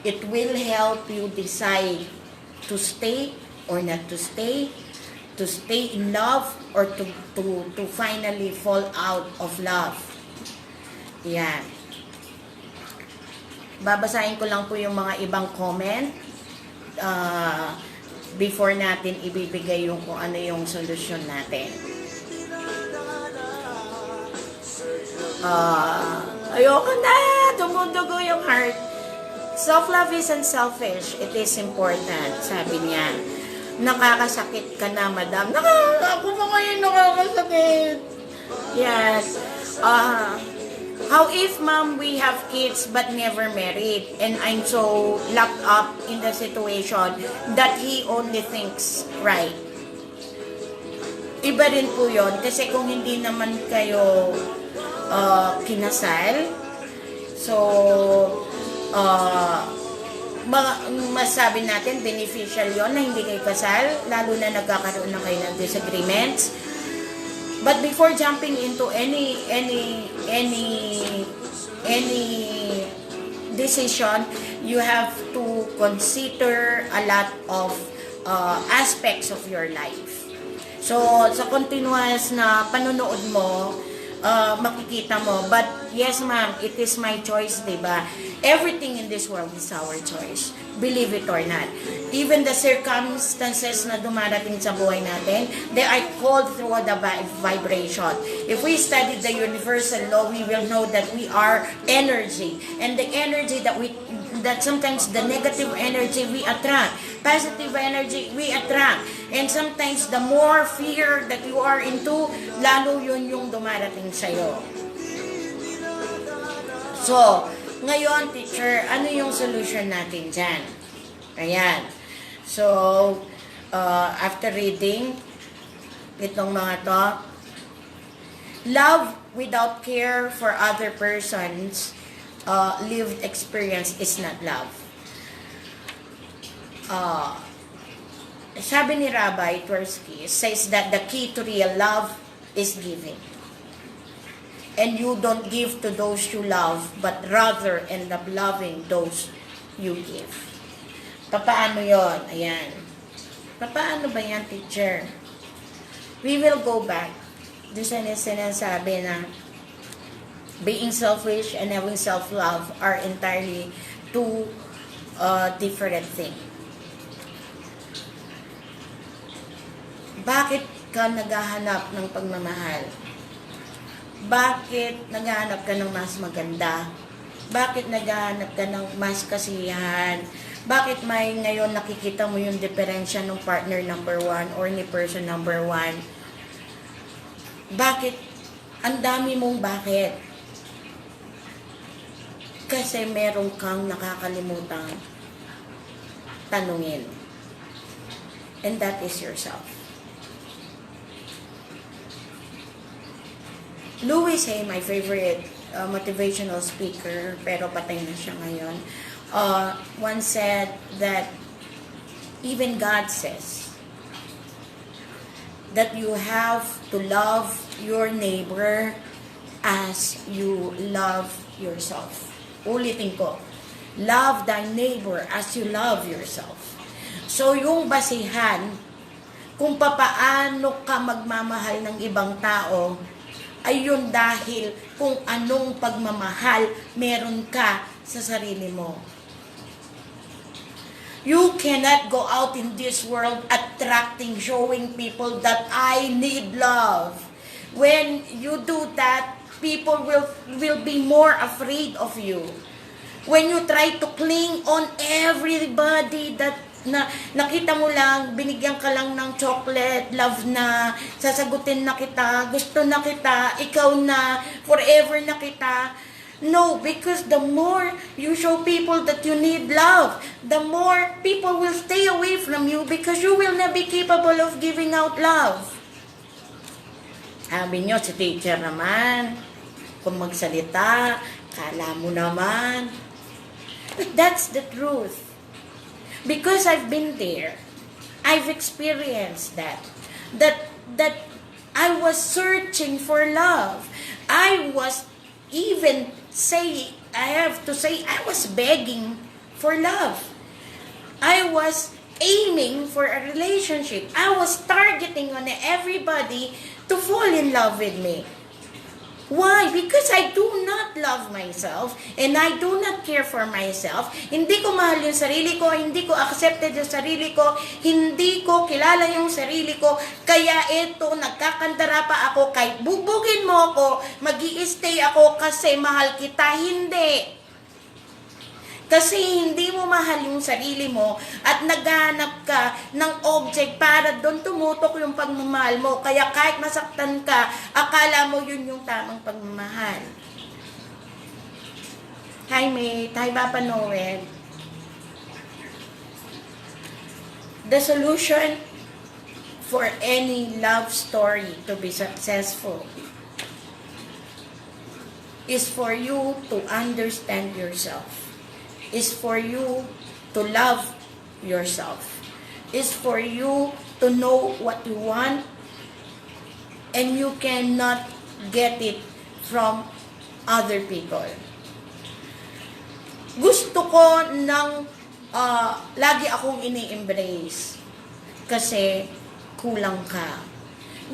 It will help you decide to stay or not to stay in love, or to finally fall out of love. Yan. Babasahin ko lang po yung mga ibang comment before natin ibibigay yung kung ano yung solusyon natin. Ayoko na! Dumudugo yung heart. Self-love isn't selfish. It is important, sabi niya. Nakakasakit ka na, madam. Ako pa ngayon nakakasakit. Yes. How if, ma'am, we have kids but never married, and I'm so locked up in the situation that he only thinks right? Iba rin po yun. Kasi kung hindi naman kayo kinasal, so, masabi natin, beneficial yon na hindi kayo kasal, lalo na nagkakaroon na kayo ng disagreements. But before jumping into any decision, you have to consider a lot of aspects of your life. So, sa continuous na panonood mo, makikita mo, but yes ma'am, it is my choice, diba? Everything in this world is our choice. Believe it or not. Even the circumstances na dumarating sa buhay natin, they are called through the vibration. If we study the universal law, we will know that we are energy. And the energy that sometimes the negative energy we attract, positive energy we attract. And sometimes the more fear that you are into, lalo yun yung dumarating sa'yo. So, ngayon, teacher, ano yung solution natin dyan? Ayan. So, after reading itong mga to, love without care for other persons, lived experience is not love. Sabi ni Rabbi Tversky, says that the key to real love is giving. And you don't give to those you love, but rather end up loving those you give. Paano yon? Ayan. Paano ba yan, teacher? We will go back. Doon sa sinasabi na being selfish and having self-love are entirely two different things. Bakit ka naghahanap ng pagmamahal? Bakit naghahanap ka ng mas maganda? Bakit naghahanap ka ng mas kasiyahan? Bakit may ngayon nakikita mo yung diferensya ng partner number 1 or ni person number 1? Bakit? Ang dami mong bakit? Kasi meron kang nakakalimutang tanungin. And that is yourself. Louis Hay, my favorite motivational speaker, pero patay na siya ngayon, once said that even God says that you have to love your neighbor as you love yourself. Ulitin ko, love thy neighbor as you love yourself. So yung basihan kung papaano ka magmamahal ng ibang tao, ay yun dahil kung anong pagmamahal meron ka sa sarili mo. You cannot go out in this world attracting, showing people that I need love. When you do that, people will be more afraid of you. When you try to cling on everybody that nakita mo lang, binigyan ka lang ng chocolate, love na, sasagutin na kita, gusto na kita, ikaw na, forever na kita. No, because the more you show people that you need love, the more people will stay away from you because you will not be capable of giving out love. Sabi nyo, si teacher naman, kung magsalita, kala mo naman. But that's the truth. Because I've been there, I've experienced that I was searching for love. I was even I was begging for love. I was aiming for a relationship. I was targeting on everybody to fall in love with me. Why? Because I do not love myself and I do not care for myself. Hindi ko mahal yung sarili ko, hindi ko accepted yung sarili ko, hindi ko kilala yung sarili ko, kaya ito, nagkakandara pa ako, kahit bubugin mo ako, mag-i-stay ako kasi mahal kita, hindi. Kasi hindi mo mahal yung sarili mo at naghahanap ka ng object para doon tumutok yung pagmamahal mo. Kaya kahit masaktan ka, akala mo yun yung tamang pagmamahal. Hi mate, hi Papa Noel. The solution for any love story to be successful is for you to understand yourself. Is for you to love yourself. Is for you to know what you want, and you cannot get it from other people. Gusto ko ng lagi akong ini-embrace kasi kulang ka.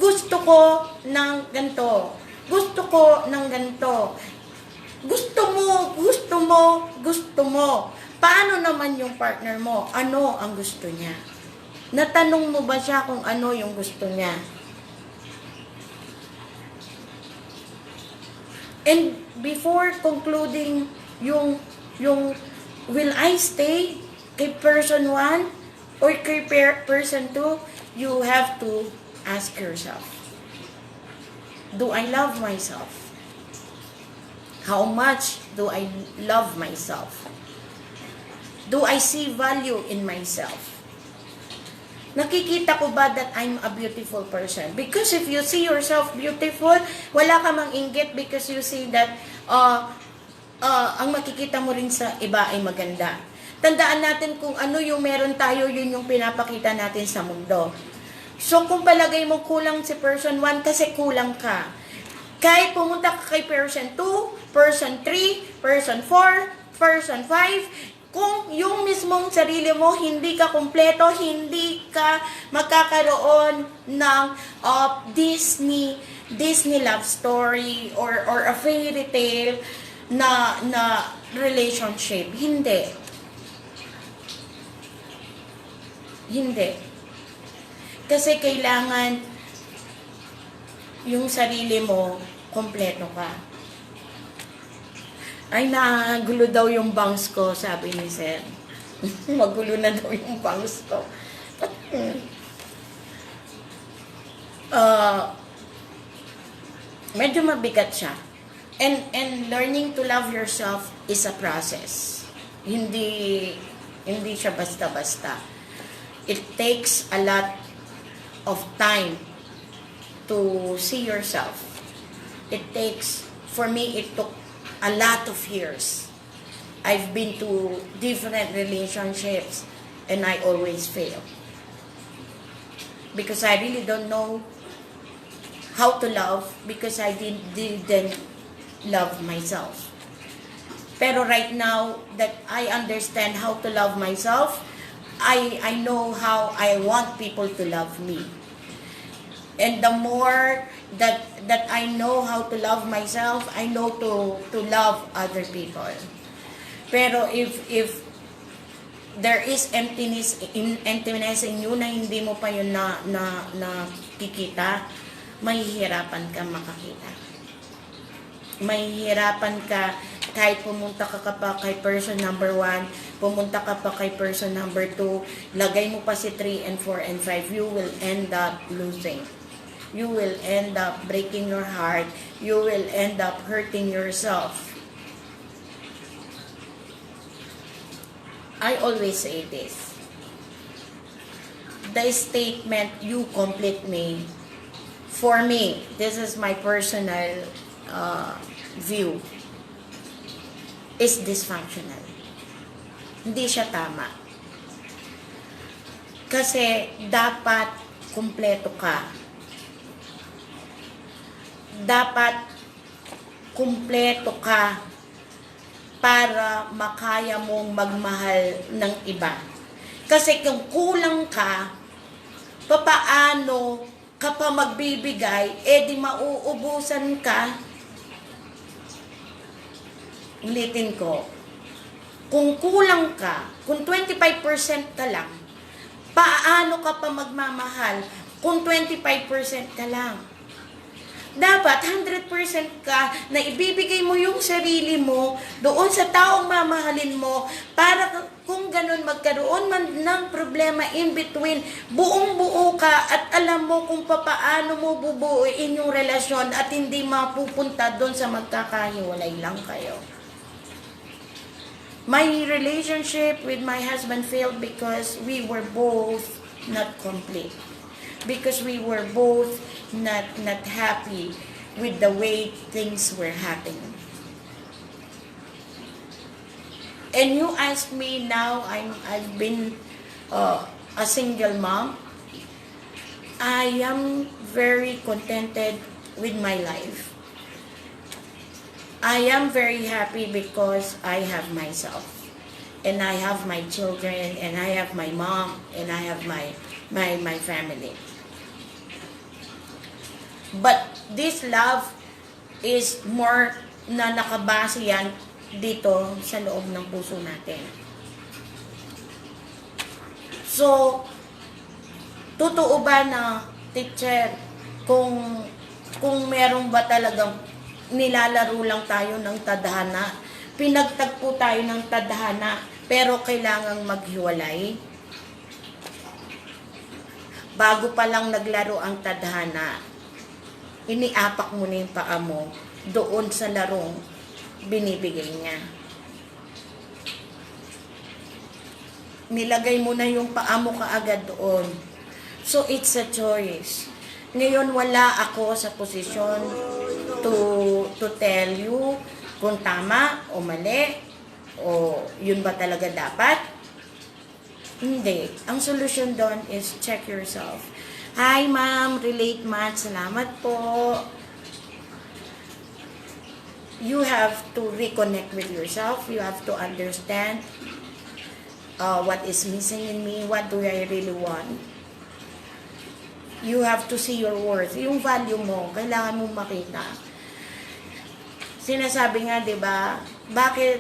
Gusto ko ng ganito. Gusto ko ng ganito. Gusto mo. Paano naman yung partner mo? Ano ang gusto niya? Natanong mo ba siya kung ano yung gusto niya? And before concluding yung will I stay kay person 1 or kay person 2, you have to ask yourself, do I love myself? How much do I love myself? Do I see value in myself? Nakikita ko ba that I'm a beautiful person? Because if you see yourself beautiful, wala ka mang inggit because you see that ang makikita mo rin sa iba ay maganda. Tandaan natin kung ano yung meron tayo, yun yung pinapakita natin sa mundo. So kung palagay mo kulang si person 1 kasi kulang ka. Kahit pumunta ka kay person 2, person 3, person 4, person 5, kung yung mismong sarili mo hindi ka kumpleto, hindi ka magkakaroon ng Disney love story or a fairy tale na relationship. Hindi. Kasi kailangan yung sarili mo kompleto ka. Ay, nagulo daw yung bangs ko, sabi ni Sir. Magulo na daw yung bangs ko. Medyo mabigat siya. And learning to love yourself is a process. Hindi siya basta-basta. It takes a lot of time to see yourself. For me, it took a lot of years. I've been to different relationships and I always fail. Because I really don't know how to love because I didn't love myself. Pero right now that I understand how to love myself, I know how I want people to love me. And the more that I know how to love myself, I know to love other people. Pero if there is emptiness in you na hindi mo pa yun na kikita, mahihirapan ka makakita. Mahihirapan ka kahit pumunta ka pa kay person number 1, pumunta ka pa kay person number 2, lagay mo pa si 3 and 4 and 5, you will end up losing. You will end up breaking your heart. You will end up hurting yourself. I always say this. The statement, you complete me, for me, this is my personal view, is dysfunctional. Hindi siya tama. Kasi dapat kumpleto ka. Dapat kumpleto ka para makaya mong magmahal ng iba. Kasi kung kulang ka, papaano ka pa magbibigay, di mauubusan ka. Ulitin ko, kung kulang ka, kung 25% ka lang, paano ka pa magmamahal kung 25% ka lang? Dapat 100% ka na ibibigay mo yung sarili mo doon sa taong mamahalin mo para kung ganun magkaroon man ng problema in between, buong-buo ka at alam mo kung paano mo bubuuin yung relasyon at hindi mapupunta doon sa magkakahiwalay lang kayo. My relationship with my husband failed because we were both not complete. Because we were both not happy with the way things were happening. And you ask me now, I've been a single mom. I am very contented with my life. I am very happy because I have myself. And I have my children, and I have my mom, and I have my family. But this love is more na nakabase yan dito sa loob ng puso natin. So, totoo ba na, teacher, kung meron ba talagang nilalaro lang tayo ng tadhana, pinagtagpo tayo ng tadhana, pero kailangang maghiwalay? Bago pa lang naglaro ang tadhana, iniapak mo na yung paa mo doon sa larong binibigay niya. Nilagay mo na yung paa mo kaagad doon. So, it's a choice. Ngayon, wala ako sa posisyon to tell you kung tama o mali, o yun ba talaga dapat? Hindi. Ang solusyon doon is check yourself. Hi, ma'am. Relate mat. Salamat po. You have to reconnect with yourself. You have to understand what is missing in me. What do I really want? You have to see your worth. Yung value mo, kailangan mo makita. Sinasabi nga, di ba, bakit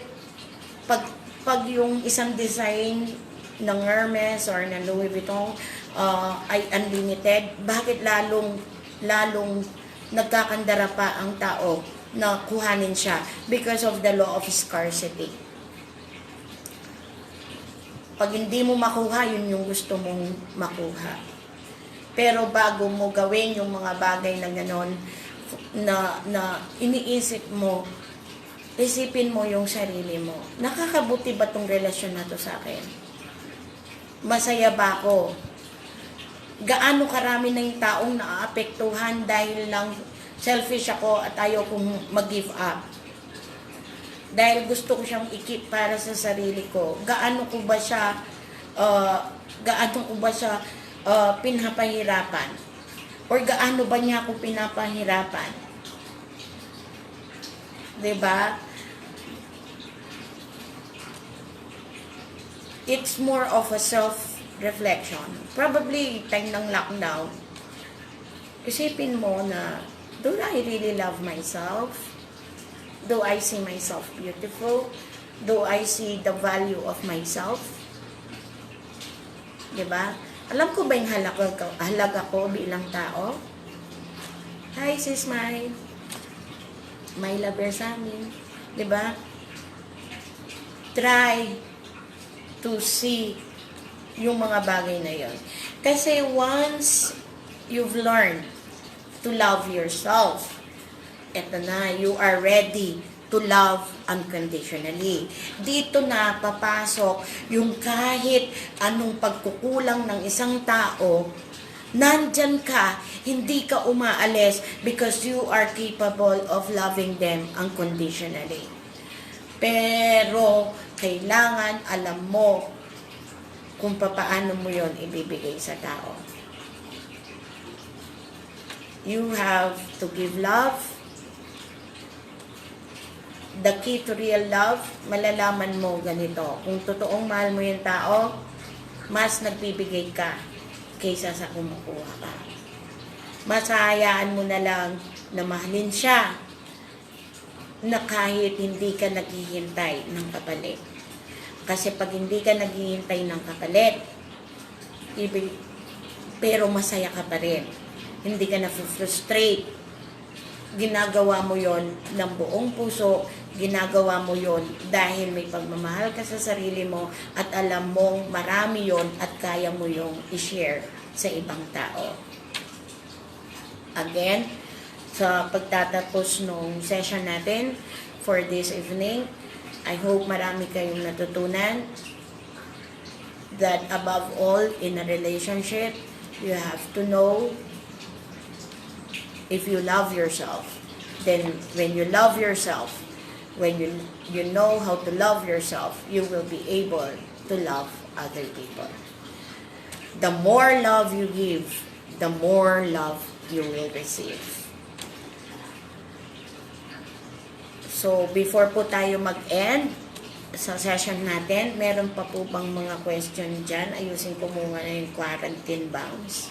pag yung isang design ng Hermes or ng Louis Vuitton ay unlimited, bakit lalong nagkakandara pa ang tao na kuhanin siya? Because of the law of scarcity. Pag hindi mo makuha, yun yung gusto mong makuha. Pero bago mo gawin yung mga bagay na gano'n, na iniisip mo, isipin mo yung sarili mo. Nakakabuti ba tong relasyon na to sa akin? Masaya ba ako? Gaano karami na yung taong naaapektuhan dahil lang selfish ako at ayaw kong mag-give up? Dahil gusto ko siyang i-keep para sa sarili ko. Gaano ko ba siya pinapahirapan? Or gaano ba niya ako pinapahirapan? Diba? It's more of a self-reflection. Probably, time ng lockdown, isipin mo na, do I really love myself? Do I see myself beautiful? Do I see the value of myself? Diba? Alam ko ba yung halaga ko bilang tao? Hi, sis my lover sa amin. Diba? Try to see yung mga bagay na yon. Kasi once you've learned to love yourself, eto na, you are ready to love unconditionally. Dito na papasok yung kahit anong pagkukulang ng isang tao, nandyan ka, hindi ka umaalis because you are capable of loving them unconditionally. Pero, kailangan alam mo kung paano mo yon ibibigay sa tao. You have to give love. The key to real love, malalaman mo ganito. Kung totoong mahal mo yung tao, mas nagbibigay ka kaysa sa kumukuha ka. Mas hayaan mo na lang na mahalin siya na kahit hindi ka naghihintay ng kapalit. Kasi pag hindi ka naghihintay ng kapalit, pero masaya ka pa rin. Hindi ka na-frustrate. Ginagawa mo yon ng buong puso, ginagawa mo yon dahil may pagmamahal ka sa sarili mo at alam mong marami yon at kaya mo yung i-share sa ibang tao. Again, sa pagtatapos ng session natin for this evening, I hope marami kayong natutunan that above all in a relationship, you have to know if you love yourself. Then when you love yourself, When you know how to love yourself, you will be able to love other people. The more love you give, the more love you will receive. So, before po tayo mag-end sa session natin, meron pa po bang mga question dyan? Ayusin ko muna yung quarantine bounce.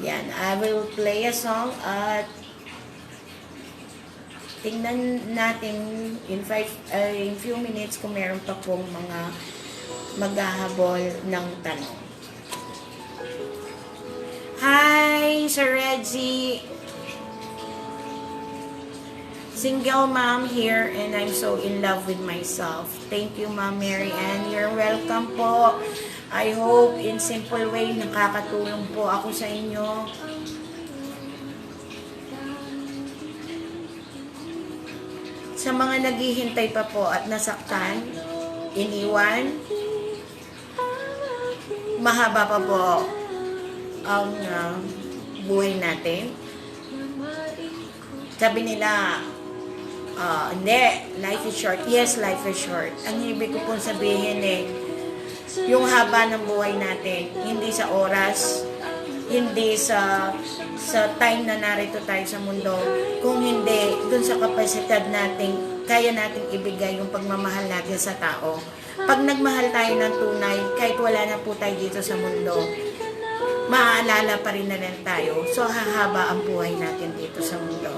Yan, I will play a song at tingnan natin in few minutes kung meron pa pong mga maghahabol ng tanong. Hi, Sir Reggie! Single mom here and I'm so in love with myself. Thank you, Ma'am Mary Ann. You're welcome po. I hope in simple way nakakatulong po ako sa inyo. Sa mga naghihintay pa po at nasaktan, iniwan, mahaba pa po ang buhay natin. Sabi nila, hindi, life is short. Yes, life is short. Ang ibig ko pong sabihin yung haba ng buhay natin, hindi sa oras, hindi sa time na narito tayo sa mundo, kung hindi dun sa kapasidad natin, kaya nating ibigay yung pagmamahal natin sa tao. Pag nagmahal tayo ng tunay, kahit wala na po tayo dito sa mundo, maaalala pa rin na lang tayo. So, hahaba ang buhay natin dito sa mundo.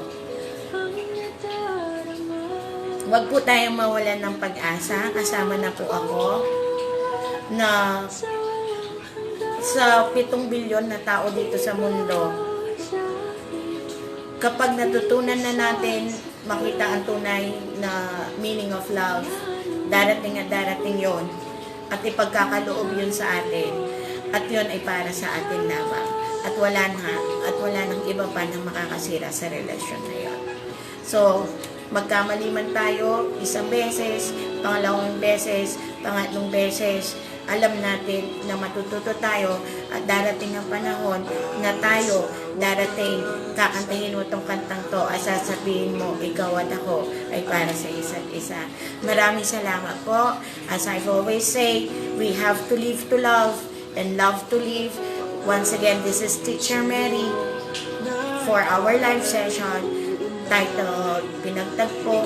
Huwag po tayong mawalan ng pag-asa. Kasama na po ako na sa 7 bilyon na tao dito sa mundo. Kapag natutunan na natin makita ang tunay na meaning of love, darating at darating yon at ipagkakaloob yun sa atin, at yun ay para sa atin lamang, at wala nang iba pa na makakasira sa relasyon na yun. So, magkamali man tayo isang beses, pangalawang beses, pangatlong beses, alam natin na matututo tayo at darating ang panahon na tayo darating, kakantahin mo tong kantang to at sasabihin mo, ikaw at ako ay para sa isa't isa. Maraming salamat po. As I've always say, we have to live to love and love to live. Once again, this is Teacher Mary for our live session titled Pinagtagpo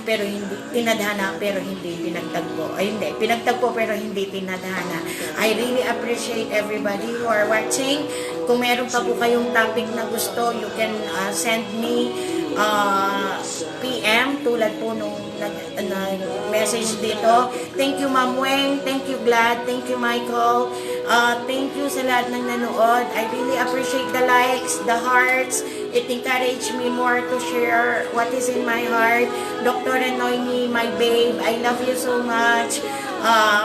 pero hindi tinadhana pero hindi pinagtagpo. Ay hindi, pinagtagpo pero hindi tinadhana. I really appreciate everybody who are watching. Kung meron pa po kayong topic na gusto, you can send me PM tulad po nung message dito. Thank you, Ma'am Weng. Thank you, Glad. Thank you, Michael. Thank you sa lahat ng nanood. I really appreciate the likes, the hearts. It encouraged me more to share what is in my heart. Dr. Noemi, my babe, I love you so much.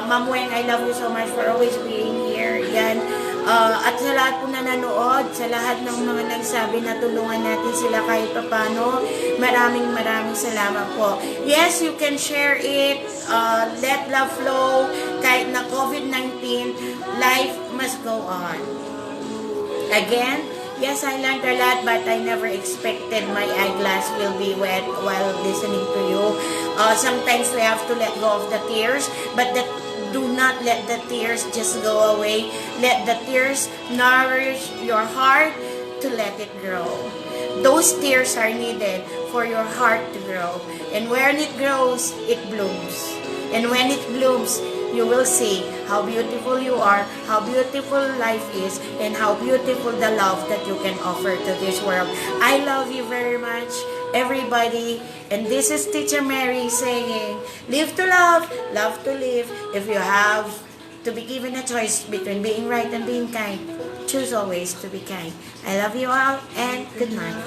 Ma'am Weng, I love you so much for always being here. Yan. At sa lahat po na nanood, sa lahat ng mga nagsabi na tulungan natin sila kahit papano, maraming salamat po. Yes, you can share it. Let love flow. Kahit na COVID-19, life must go on. Again, yes, I learned a lot, but I never expected my eyeglass will be wet while listening to you. Sometimes we have to let go of the tears, but do not let the tears just go away. Let the tears nourish your heart to let it grow. Those tears are needed for your heart to grow. And when it grows, it blooms. And when it blooms, you will see how beautiful you are, how beautiful life is, and how beautiful the love that you can offer to this world. I love you very much, everybody. And this is Teacher Mary saying, live to love to live. If you have to be given a choice between being right and being kind, choose always to be kind. I love you all, and good night.